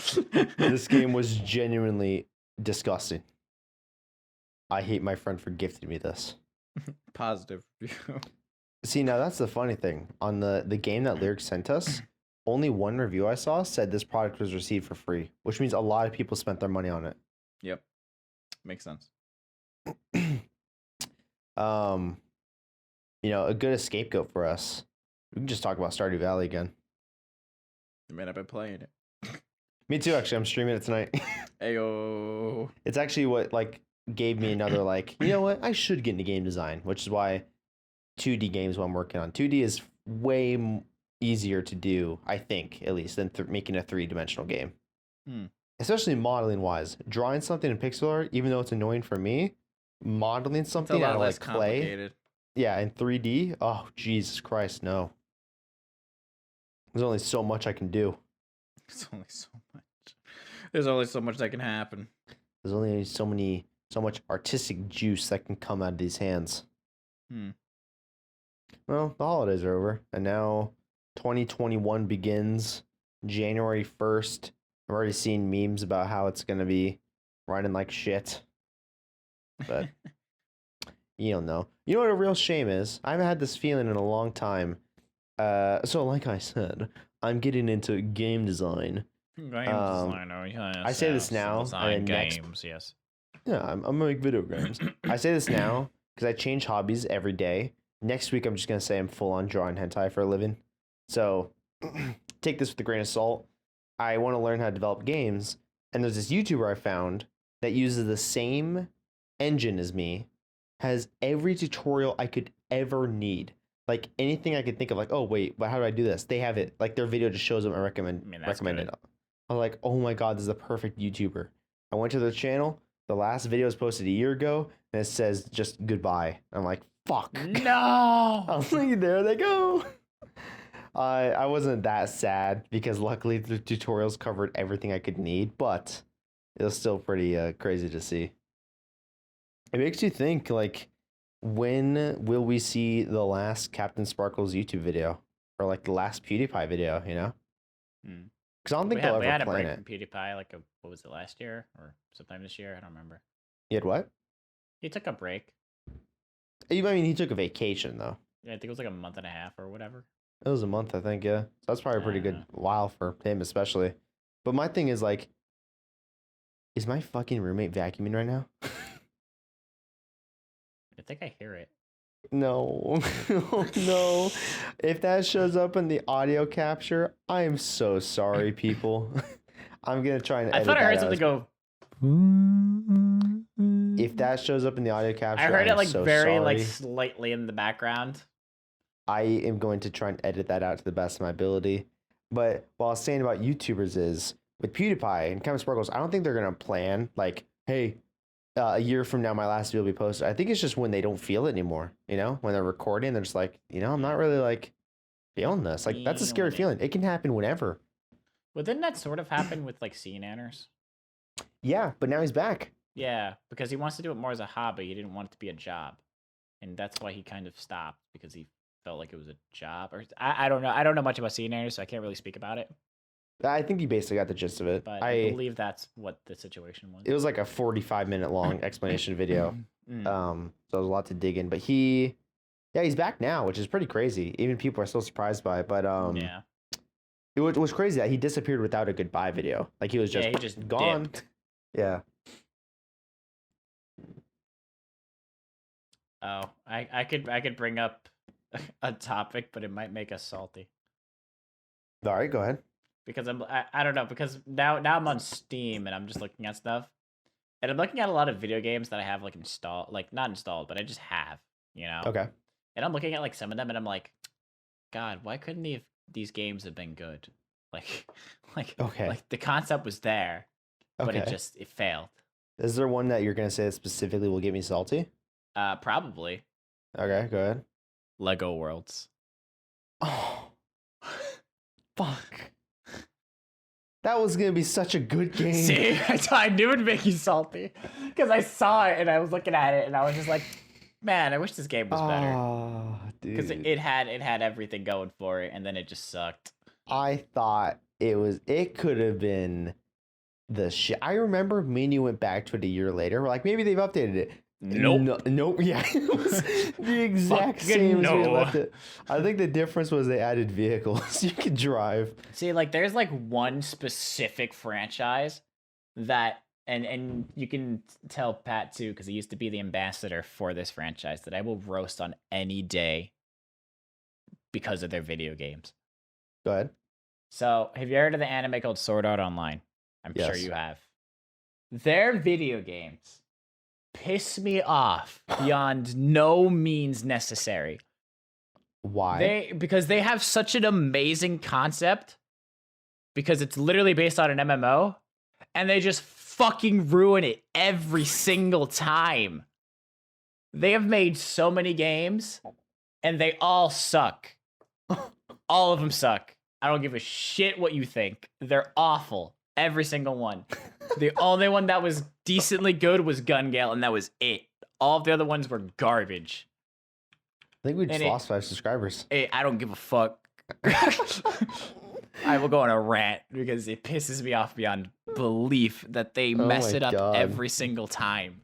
This game was genuinely disgusting. I hate my friend for gifting me this. Positive review. See, now that's the funny thing. On the game that Lyric sent us, only one review I saw said this product was received for free, which means a lot of people spent their money on it. Yep. Makes sense. A good scapegoat for us. We can just talk about Stardew Valley again. I mean, I've been playing it. Me too, actually. I'm streaming it tonight. Ayo. It's actually what gave me another you know what? I should get into game design, which is why 2D games what I'm working on. 2D is way easier to do, I think, at least, than making a 3-dimensional game. Especially modeling wise. Drawing something in pixel art, even though it's annoying for me, modeling something out of clay. Yeah, in 3D. Oh, Jesus Christ, no. There's only so much I can do. There's only so much. There's only so much that can happen. There's only so much artistic juice that can come out of these hands. Well, the holidays are over, and now 2021 begins January 1st. I'm already seeing memes about how it's going to be running like shit. But you don't know. You know what a real shame is? I haven't had this feeling in a long time. So like I said, I'm getting into game design. I say this now. And games, yes. Yeah, I'm gonna make video games. I say this now because I change hobbies every day. Next week, I'm just gonna say I'm full on drawing hentai for a living. So take this with a grain of salt. I want to learn how to develop games, and there's this YouTuber I found that uses the same engine as me, has every tutorial I could ever need. Like anything I could think of, like, oh wait, but how do I do this? They have it. Like their video just shows them and recommend it. I was like, oh my god, this is the perfect YouTuber. I went to their channel. The last video was posted a year ago, and it says just goodbye. I'm like, fuck. No. I was like, there they go. I wasn't that sad because luckily the tutorials covered everything I could need, but it was still pretty crazy to see. It makes you think, like, when will we see the last Captain Sparkle's YouTube video? Or like the last PewDiePie video, you know? Hmm. Because I don't think we they'll had ever a break plan from it. PewDiePie, like what was it, last year or sometime this year? I don't remember. You had what? He took a break. I mean, he took a vacation, though. Yeah, I think it was like a month and a half or whatever. It was a month, I think, yeah. So that's probably a pretty good while for him, especially. But my thing is, like, is my fucking roommate vacuuming right now? I think I hear it. No. Oh, no. If that shows up in the audio capture, I am so sorry, people. I'm going to try and edit I thought I heard that something out. go. If that shows up in the audio capture, I heard it like so very sorry. like slightly in the background. I am going to try and edit that out to the best of my ability. But what I was saying about YouTubers is, with PewDiePie and Captain Sparkles, I don't think they're going to plan, like, hey, a year from now, my last video will be posted. I think it's just when they don't feel it anymore, you know? When they're recording, they're just like, you know, I'm not really, like, feeling this. Like, that's a scary feeling. It can happen whenever. Well, didn't that sort of happen with, like, Sea Nanners? Yeah, but now he's back. Yeah, because he wants to do it more as a hobby. He didn't want it to be a job. And that's why he kind of stopped, because he felt like it was a job. Or I don't know. I don't know much about Sea Nanners, so I can't really speak about it. I think you basically got the gist of it. But I believe that's what the situation was. It was like a 45-minute long explanation video. So there's a lot to dig in. But he's back now, which is pretty crazy. Even people are still surprised by it. But yeah, it was crazy that he disappeared without a goodbye video. Like he was just, he just gone. dipped. Yeah. Oh, I could bring up a topic, but it might make us salty. All right, go ahead. Because I don't know, because now I'm on Steam and I'm just looking at stuff. And I'm looking at a lot of video games that I have like installed, like not installed, but I just have, you know? Okay. And I'm looking at like some of them and I'm like, God, why couldn't these games have been good? Like the concept was there, but it failed. Is there one that you're gonna say that specifically will get me salty? Probably. Okay, go ahead. Lego Worlds. Oh, fuck. That was gonna be such a good game. See, I knew it'd make you salty because I saw it and I was looking at it and I was just like, man, I wish this game was better. Oh, dude. Because it had everything going for it and then it just sucked. I thought it could have been the shit. I remember me and you went back to it a year later. We're like, maybe they've updated it. Nope. Nope. Yeah, it was the exact same as we left it. I think the difference was they added vehicles you could drive. See, like there's like one specific franchise that, and you can tell Pat too, because he used to be the ambassador for this franchise, that I will roast on any day because of their video games. Go ahead. So, have you heard of the anime called Sword Art Online? I'm sure you have. Their video games piss me off beyond no means necessary. Why? Because they have such an amazing concept, because it's literally based on an MMO, and they just fucking ruin it every single time. They have made so many games, and they all suck. All of them suck. I don't give a shit what you think. They're awful. Every single one. The only one that was decently good was Gun Gale, and that was it. All of the other ones were garbage. I think we just lost 5 subscribers. I don't give a fuck. I will go on a rant because it pisses me off beyond belief that they mess it up every single time.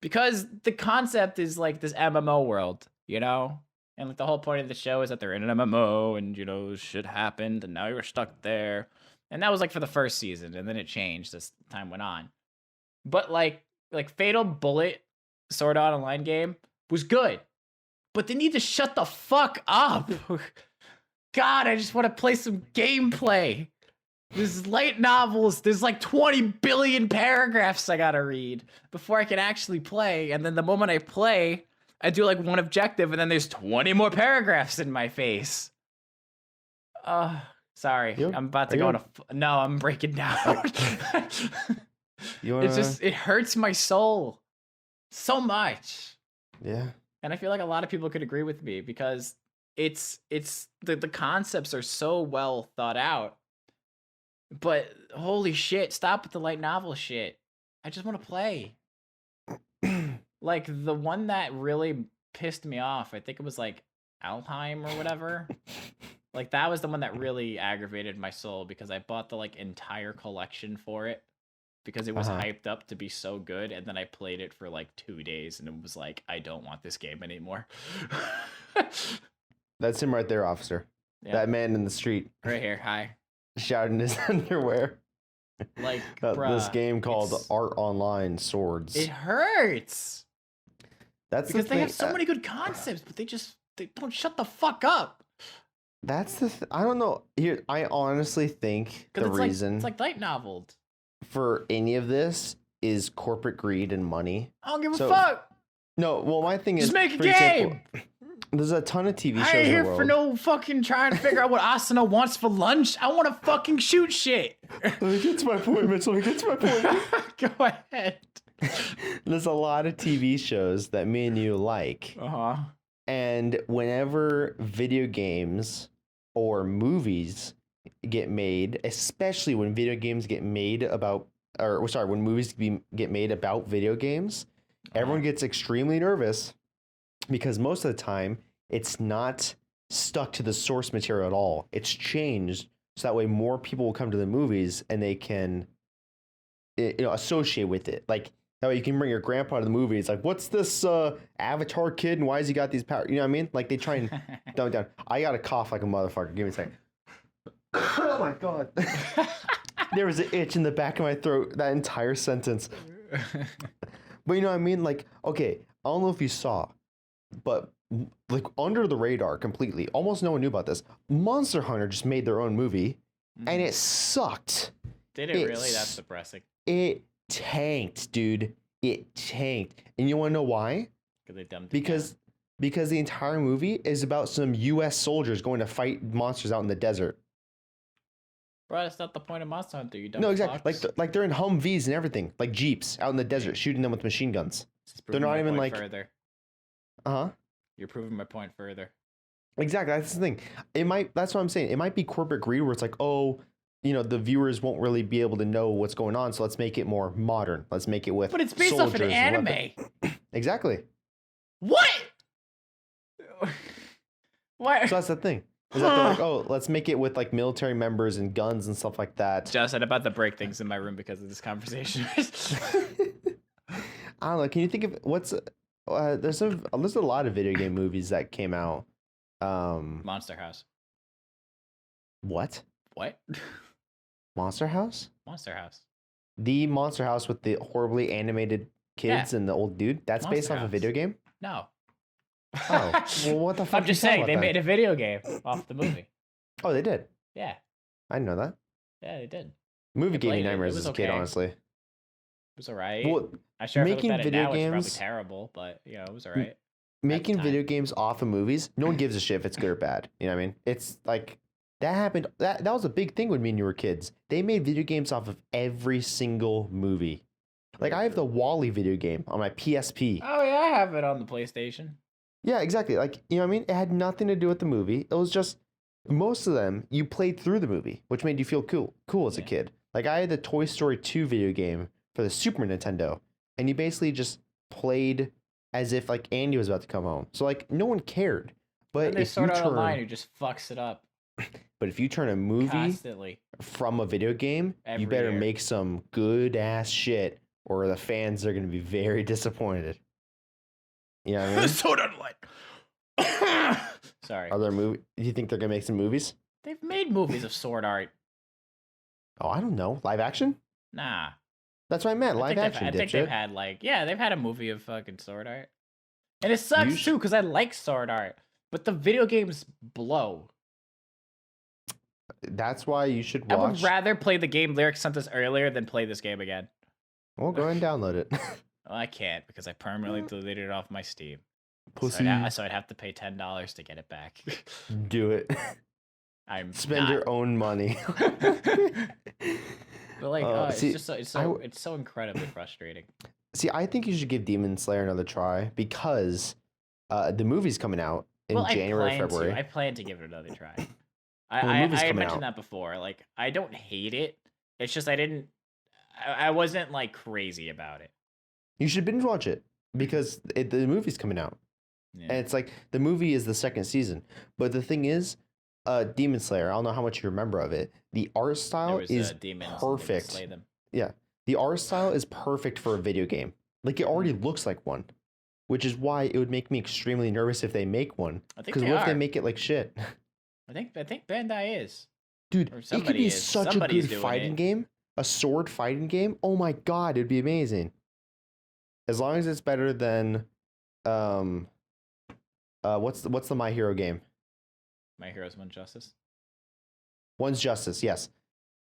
Because the concept is like this MMO world, you know? And like the whole point of the show is that they're in an MMO and, you know, shit happened and now you're stuck there. And that was like for the first season, and then it changed as time went on. But like Fatal Bullet Sword Art Online game was good. But they need to shut the fuck up. God, I just want to play some gameplay. There's light novels. There's like 20 billion paragraphs I gotta read before I can actually play. And then the moment I play, I do like one objective, and then there's 20 more paragraphs in my face. Sorry, I'm about to go on a... No, I'm breaking down. It's just, it hurts my soul so much. Yeah. And I feel like a lot of people could agree with me, because the concepts are so well thought out. But holy shit, stop with the light novel shit. I just want to play. Like the one that really pissed me off, I think it was like Alheim or whatever. Like that was the one that really aggravated my soul because I bought the like entire collection for it because it was Uh-huh. hyped up to be so good, and then I played it for like 2 days and it was like, I don't want this game anymore. That's him right there, officer. Yeah. That man in the street Right here, hi. shouting his underwear. Like, This bruh, game called it's- Art Online Swords. It hurts That's because the they thing. have so many good concepts, but they don't shut the fuck up. That's the. I don't know. Here, I honestly think the Because reason it's like light noveled. for any of this is corporate greed and money. I don't give a So, fuck. No, well, my thing is Just make a for example, game. there's a ton of TV shows I ain't in here the world. for no fucking trying to figure out what Asuna wants for lunch. I want to fucking shoot shit. Let me get to my point, Mitch. Let me get to my point. Go ahead. There's a lot of TV shows that me and you like. Uh-huh. And whenever video games or movies get made, especially when video games get made about, or sorry, when movies get made about video games, everyone gets extremely nervous because most of the time it's not stuck to the source material at all. It's changed so that way more people will come to the movies and they can, associate with it. Like that way you can bring your grandpa to the movie. It's like, what's this Avatar kid and why has he got these powers? You know what I mean? Like they try and dumb it down. I got to cough like a motherfucker. Give me a second. Oh my God. There was an itch in the back of my throat that entire sentence. But you know what I mean? Like, okay, I don't know if you saw, but like under the radar completely, almost no one knew about this. Monster Hunter just made their own movie and it sucked. Did it really? That's depressing. It tanked, dude. It tanked. And you want to know why? Because they dumbed it Because the entire movie is about some US soldiers going to fight monsters out in the desert. Bro, that's not the point of Monster Hunter. You dumb No, exactly. fucks. Like they're in Humvees and everything, like Jeeps out in the desert, shooting them with machine guns. This is they're proving not my even, point like- further. Uh-huh. You're proving my point further. Exactly. That's the thing. That's what I'm saying. It might be corporate greed where it's like, oh, the viewers won't really be able to know what's going on, so let's make it more modern. Let's make it with But it's based off an soldiers and anime. Exactly. What? Why? So that's the thing. Is that they're like, oh, let's make it with like military members and guns and stuff like that. Just I'm about to break things in my room because of this conversation. I don't know. Can you think of what's there's a lot of video game movies that came out. Monster House. What? What? Monster House? Monster House. The Monster House with the horribly animated kids and the old dude? That's based Monster off a House. video game? No. Oh. Well, what the fuck? I'm just saying they made a video game off the movie. Oh, they did. Yeah. I didn't know that. Yeah, they did. Movie I gave me played it. It nightmares was as a kid, okay. honestly. It was alright. Well, I'm sure if I making looked at it video now, it's probably games- terrible, but it was alright. making time. video games off of movies, no one gives a shit if it's good or bad. You know what I mean? It's like that happened. That was a big thing when me and you were kids. They made video games off of every single movie. Like I have the Wall-E video game on my PSP. Oh yeah, I have it on the PlayStation. Yeah, exactly. Like, you know what I mean? It had nothing to do with the movie. It was just most of them you played through the movie, which made you feel cool as a Yeah. kid. Like I had the Toy Story 2 video game for the Super Nintendo, and you basically just played as if like Andy was about to come home. So like no one cared. But And they if you sort out a line turn, who just fucks it up but if you turn a movie constantly. from a video game, you Every better year. make some good ass shit, or the fans are gonna be very disappointed. You know what I mean? Sword Art Online. Sorry. Are there Do you think they're gonna make some movies? They've made movies of Sword Art. Oh, I don't know. Live action? Nah. That's what I meant. Live action, I think they've dipshit. had they've had a movie of fucking Sword Art. And it sucks sh- too, because I like Sword Art. But the video games blow. That's why you should I would watch. rather play the game Lyric sent us earlier than play this game again. Well, go ahead and download it. Well, I can't because I permanently deleted it off my Steam. Pussy. So I'd have to pay $10 to get it back. Do it. I'm Spend not. your own money. But like, see, it's so incredibly frustrating. See, I think you should give Demon Slayer another try because the movie's coming out in January, February. I plan to give it another try. Well, the I movie's coming mentioned out. that before. Like, I don't hate it. It's just I wasn't like crazy about it. You should binge watch it. because the movie's coming out. Yeah. And it's like the movie is the second season. But the thing is, Demon Slayer, I don't know how much you remember of it. The art style is perfect. Slay them. Yeah. The art style is perfect for a video game. Like it already looks like one. Which is why it would make me extremely nervous if they make one. Because what if they make it like shit? I think Bandai is. Dude, it could be such a good fighting game. A sword fighting game. Oh my god, it'd be amazing. As long as it's better than what's the My Hero game? My Hero's One Justice. One's Justice, yes.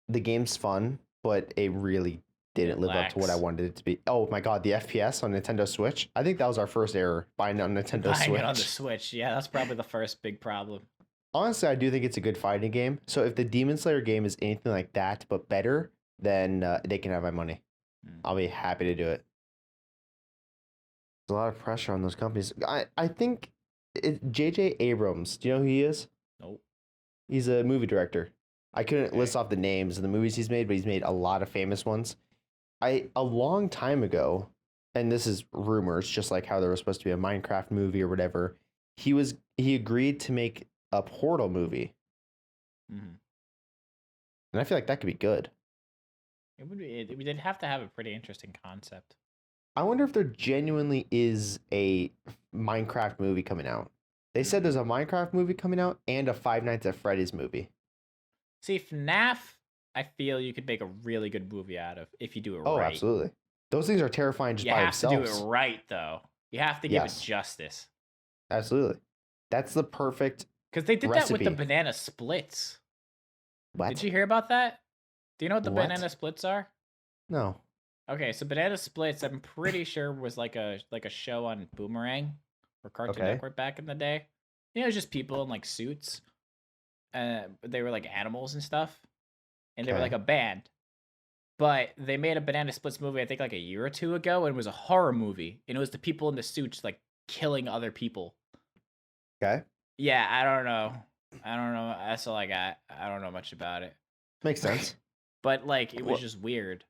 The game's fun, but it really didn't live up to what I wanted it to be. Oh my god, the FPS on Nintendo Switch. I think that was our first error, buying it on Nintendo Switch. Buying it on the Switch, yeah, that's probably the first big problem. Honestly, I do think it's a good fighting game. So if the Demon Slayer game is anything like that, but better, then they can have my money. I'll be happy to do it. There's a lot of pressure on those companies. I think J.J. Abrams. Do you know who he is? Nope. He's a movie director. I couldn't list off the names of the movies he's made, but he's made a lot of famous ones. A long time ago, and this is rumors, just like how there was supposed to be a Minecraft movie or whatever, he agreed to make a Portal movie. Mm-hmm. And I feel like that could be good. It would be. We did have to have a pretty interesting concept. I wonder if there genuinely is a Minecraft movie coming out. They said there's a Minecraft movie coming out and a Five Nights at Freddy's movie. See, FNAF, I feel you could make a really good movie out of if you do it right. Oh, absolutely. Those things are terrifying just by themselves. You have to do it right, though. You have to give it justice. Absolutely. That's the perfect Because they did recipe. that with the banana splits. What? Did you hear about that? Do you know what the banana splits are? No. Okay, so banana splits, I'm pretty sure was like a show on Boomerang or Cartoon Network back in the day. You know, it was just people in like suits. They were like animals and stuff, and they were like a band. But they made a banana splits movie, I think, like a year or two ago, and it was a horror movie, and it was the people in the suits like killing other people. Okay. Yeah, I don't know. That's all I got. I don't know much about it. Makes sense. But like, it was just weird.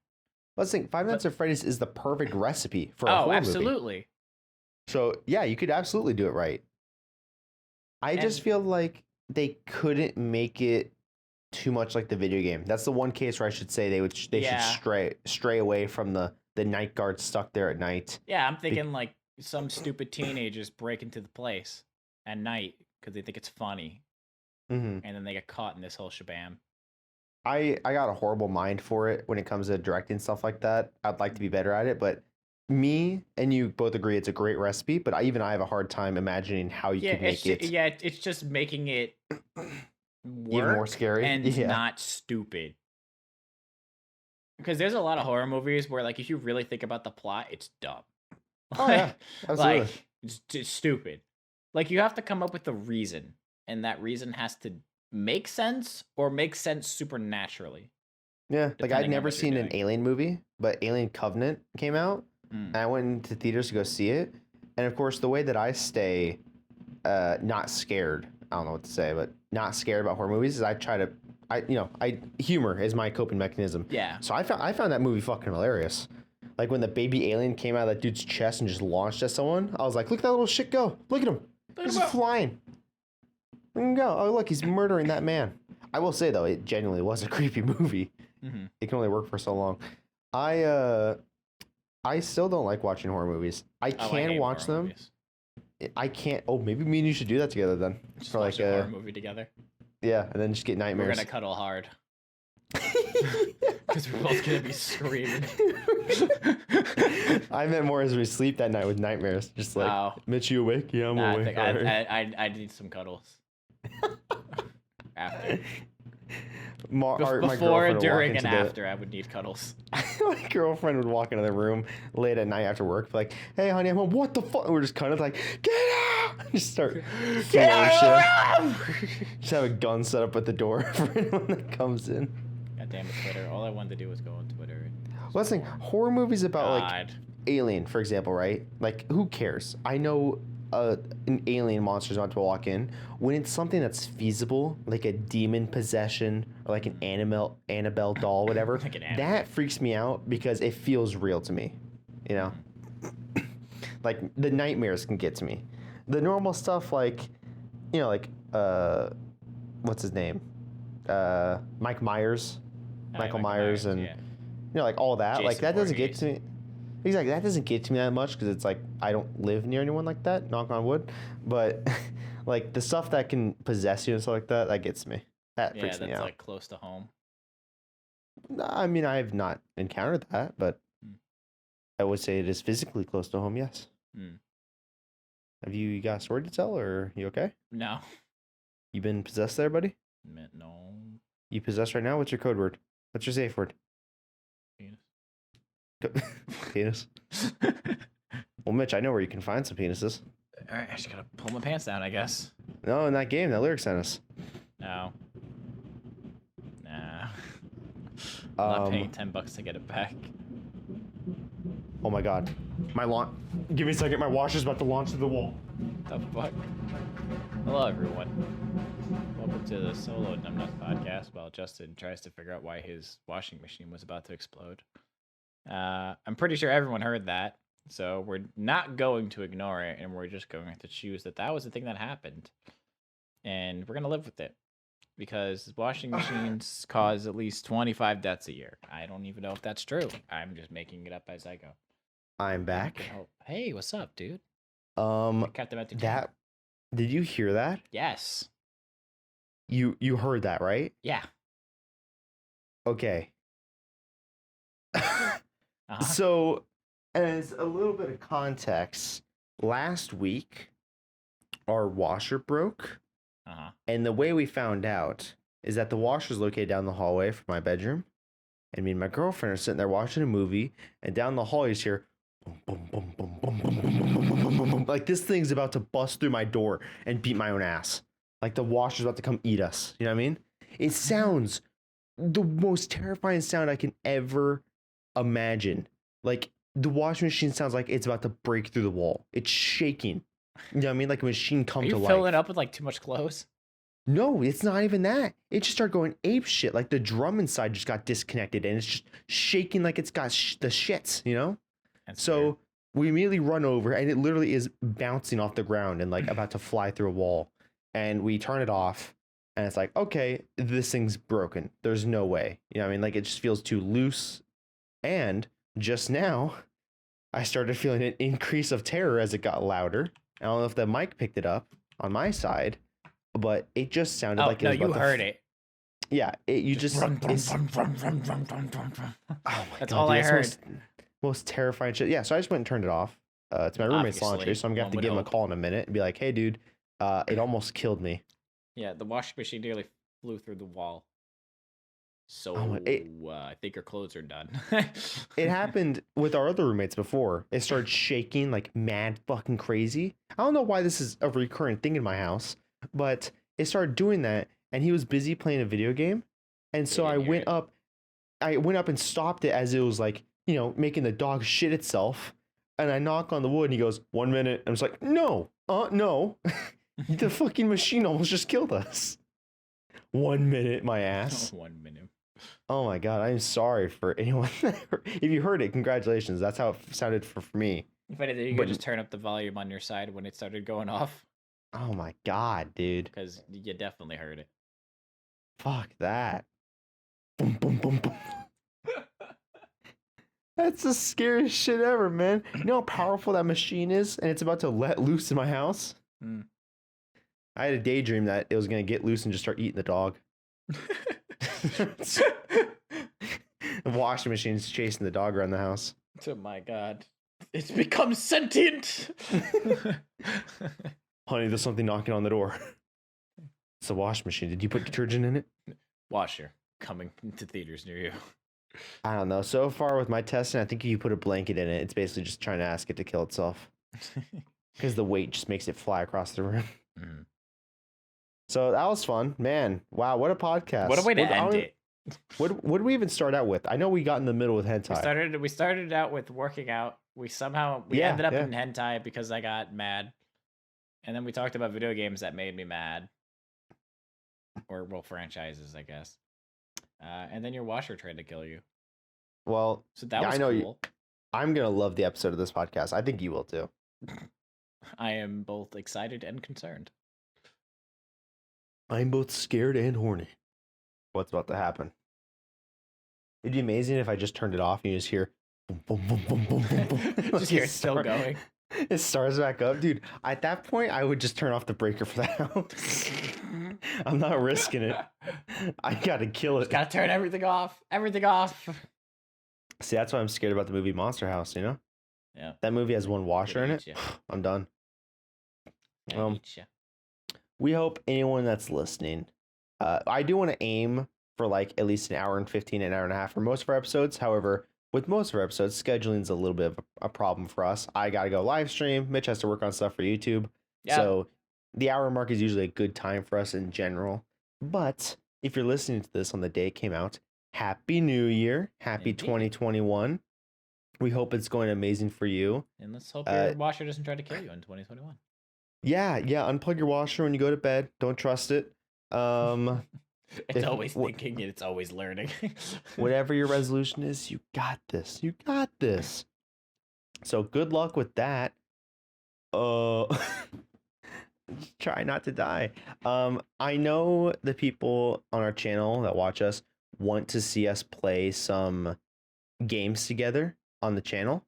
Let's think. Five Nights at Freddy's is the perfect recipe for a horror movie. Absolutely. So yeah, you could absolutely do it right. I just feel like they couldn't make it too much like the video game. That's the one case where I should say they should stray away from the night guard stuck there at night. Yeah, I'm thinking like some stupid teenagers break into the place at night because they think it's funny, and then they get caught in this whole shabam. I got a horrible mind for it when it comes to directing stuff like that. I'd like to be better at it, but me and you both agree it's a great recipe, but I have a hard time imagining how you could make it. Yeah, it's just making it work even more scary and not stupid. Because there's a lot of horror movies where, like, if you really think about the plot, it's dumb. Oh, yeah, absolutely. Like, it's stupid. Like, you have to come up with a reason, and that reason has to make sense or make sense supernaturally. Yeah, like I'd never seen an Alien movie, but Alien Covenant came out, and I went into theaters to go see it. And of course, the way that I stay not scared, I don't know what to say, but not scared about horror movies is humor is my coping mechanism. Yeah. So I found that movie fucking hilarious. Like when the baby alien came out of that dude's chest and just launched at someone, I was like, look at that little shit go. Look at him. He's flying. Look at him go. Oh, look, he's murdering that man. I will say, though, it genuinely was a creepy movie. Mm-hmm. It can only work for so long. I still don't like watching horror movies. I can watch them. Movies. I can't. Oh, maybe me and you should do that together then. Just for like a horror movie together. Yeah, and then just get nightmares. We're gonna cuddle hard. Because we're both gonna be screaming. I meant more as we sleep that night with nightmares. Just like, Mitch, you awake? Yeah, I'm awake. I need some cuddles. After. Before, during, and after, I would need cuddles. My girlfriend would walk into the room late at night after work, be like, hey, honey, I'm home. What the fuck? And we're just kind of like, get out! Just start get out of the room! Just have a gun set up at the door for anyone that comes in. God damn it, Twitter. All I wanted to do was go on Twitter. Let's think, horror movies about like Alien, for example, right? Like, who cares? I know an alien monster's about to walk in. When it's something that's feasible, like a demon possession or like an Annabelle doll, whatever, that freaks me out because it feels real to me. You know, Like the nightmares can get to me. The normal stuff, like, like what's his name? Mike Myers, Michael Myers, and yeah. like all that. Jason like that doesn't get Voorhees. to me. Exactly, that doesn't get to me that much because it's like I don't live near anyone like that. Knock on wood. But like the stuff that can possess you and stuff like that, that gets me. That freaks me out. Yeah, that's like close to home. I mean, I've not encountered that, but I would say it is physically close to home. Yes. Have you got a story to tell, or you okay? No. You been possessed there, buddy? No. You possessed right now? What's your code word? What's your safe word? Penis. Penis. Well, Mitch, I know where you can find some penises. All right, I just gotta pull my pants down, I guess. No, in that game, that lyric sent us. No. Nah. I'm not paying $10 to get it back. Oh my god. My launch. Give me a second. My washer's about to launch through the wall. The fuck? Hello, everyone. Welcome to the solo Numbnuts podcast while Justin tries to figure out why his washing machine was about to explode. I'm pretty sure everyone heard that, so we're not going to ignore it, and we're just going to choose that that was the thing that happened. And we're going to live with it. Because washing machines cause at least 25 deaths a year. I don't even know if that's true. I'm just making it up as I go. I'm back. Oh, hey, what's up, dude? Captain Metric. That. Did you hear that? Yes. You heard that, right? Yeah. Okay. Uh-huh. So, as a little bit of context, last week our washer broke. Uh-huh. And the way we found out is that the washer's located down the hallway from my bedroom. And me and my girlfriend are sitting there watching a movie, and down the hall you just hear boom, boom, boom, boom, boom, boom, boom, boom, boom, boom, boom. Like this thing's about to bust through my door and beat my own ass. Like the washer's about to come eat us. You know what I mean? It sounds the most terrifying sound I can ever imagine. Like the washing machine sounds like it's about to break through the wall. It's shaking. You know what I mean? Like a machine come to life. Are you filling it up with like too much clothes? No, it's not even that. It just started going ape shit. Like the drum inside just got disconnected and it's just shaking like it's got the shits, you know? That's so weird. we immediately run over and it literally is bouncing off the ground and like about to fly through a wall. And we turn it off and it's like, okay, this thing's broken. There's no way. You know what I mean? Like it just feels too loose. And just now, I started feeling an increase of terror as it got louder. I don't know if the mic picked it up on my side, but it just sounded like it was you about to heard it. Yeah, you just. Run, it's- run, run, run, run, run, run, run. Oh my That's God, all dude, I it's heard. most terrifying shit. Yeah, so I just went and turned it off. It's my roommate's Obviously, laundry, so I'm gonna have to one give him would a call in a minute and be like, "Hey, dude, it almost killed me." Yeah, the washing machine nearly flew through the wall. So I think your clothes are done. It happened with our other roommates before. It started shaking like mad fucking crazy. I don't know why this is a recurrent thing in my house, but it started doing that, and he was busy playing a video game, and so I went up and stopped it as it was like, making the dog shit itself, and I knock on the wood, and he goes, 1 minute. I'm just like, no, no, the fucking machine almost just killed us. 1 minute, my ass. 1 minute. Oh my God, I'm sorry for anyone. If you heard it, congratulations. That's how it sounded for me. If anything, you could just turn up the volume on your side when it started going off. Oh my God, dude. Because you definitely heard it. Fuck that. Boom, boom, boom, boom. That's the scariest shit ever, man. You know how powerful that machine is, and it's about to let loose in my house? Mm. I had a daydream that it was going to get loose and just start eating the dog. The washing machine's chasing the dog around the house. Oh my God. It's become sentient! Honey, there's something knocking on the door. It's a wash machine. Did you put detergent in it? Washer coming to theaters near you. I don't know. So far with my testing, I think if you put a blanket in it, it's basically just trying to ask it to kill itself. Because the weight just makes it fly across the room. Mm. So that was fun. Man, wow, what a podcast. What a way to end it. What did we even start out with? I know we got in the middle with hentai. We started out with working out. We ended up in hentai because I got mad. And then we talked about video games that made me mad. Or, well, franchises, I guess. And then your washer tried to kill you. Well, so that was I know cool. I'm going to love the episode of this podcast. I think you will too. I am both excited and concerned. I'm both scared and horny. What's about to happen? It'd be amazing if I just turned it off and you just hear boom, boom, boom, boom, boom, boom, boom. Just hear it still going. It starts back up, dude. At that point, I would just turn off the breaker for that house. I'm not risking it. I gotta kill it. Just gotta turn everything off. Everything off. See, that's why I'm scared about the movie Monster House, you know? Yeah. That movie has one washer in it. Ya. I'm done. Eat ya. We hope anyone that's listening, I do want to aim for like at least an hour and 15, an hour and a half for most of our episodes. However, with most of our episodes, scheduling is a little bit of a problem for us. I got to go live stream. Mitch has to work on stuff for YouTube. Yeah. So the hour mark is usually a good time for us in general. But if you're listening to this on the day it came out, Happy New Year. Happy Indeed. 2021. We hope it's going amazing for you. And let's hope your washer doesn't try to kill you in 2021. Yeah. Unplug your washer when you go to bed. Don't trust it. It's always thinking and it's always learning. Whatever your resolution is, you got this. You got this. So good luck with that. Try not to die. I know the people on our channel that watch us want to see us play some games together on the channel.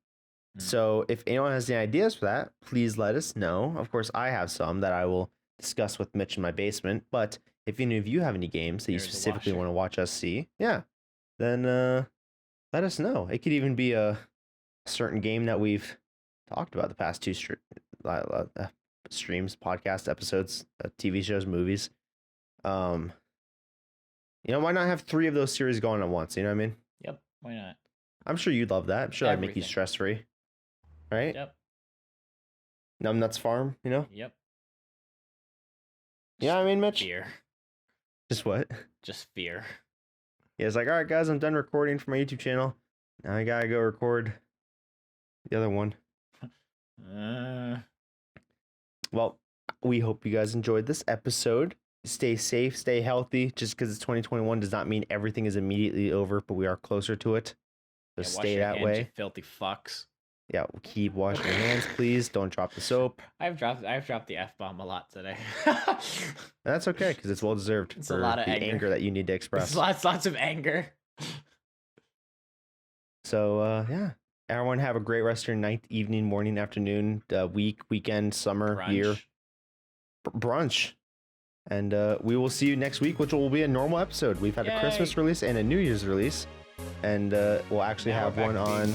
So if anyone has any ideas for that, please let us know. Of course, I have some that I will discuss with Mitch in my basement. But if any of you have any games that you specifically want to watch us see, then let us know. It could even be a certain game that we've talked about the past two streams, podcast episodes, TV shows, movies. Why not have 3 of those series going at once? You know what I mean? Yep. Why not? I'm sure you'd love that. I'm sure that'd make you stress free. Right? Yep. Numbnuts Farm, you know? Yep. Yeah, I mean, Mitch? Fear. Just what? Just fear. Yeah, it's like, all right, guys, I'm done recording for my YouTube channel. Now I gotta go record the other one. Well, we hope you guys enjoyed this episode. Stay safe, stay healthy. Just because it's 2021 does not mean everything is immediately over, but we are closer to it. So stay that way. You filthy fucks. Yeah, keep washing your hands, please. Don't drop the soap. I've dropped the F-bomb a lot today. That's okay, because it's well deserved for a lot of the anger that you need to express. Lots of anger. So everyone have a great rest of your night, evening, morning, afternoon, week, weekend, summer, Brunch. year, brunch. And we will see you next week, which will be a normal episode. We've had a Christmas release and a New Year's release, and we'll actually have one on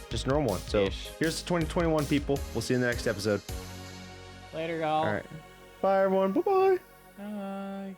just a normal one. So here's the 2021 people. We'll see you in the next episode. Later, y'all. All right. Bye, everyone. Bye-bye. Bye.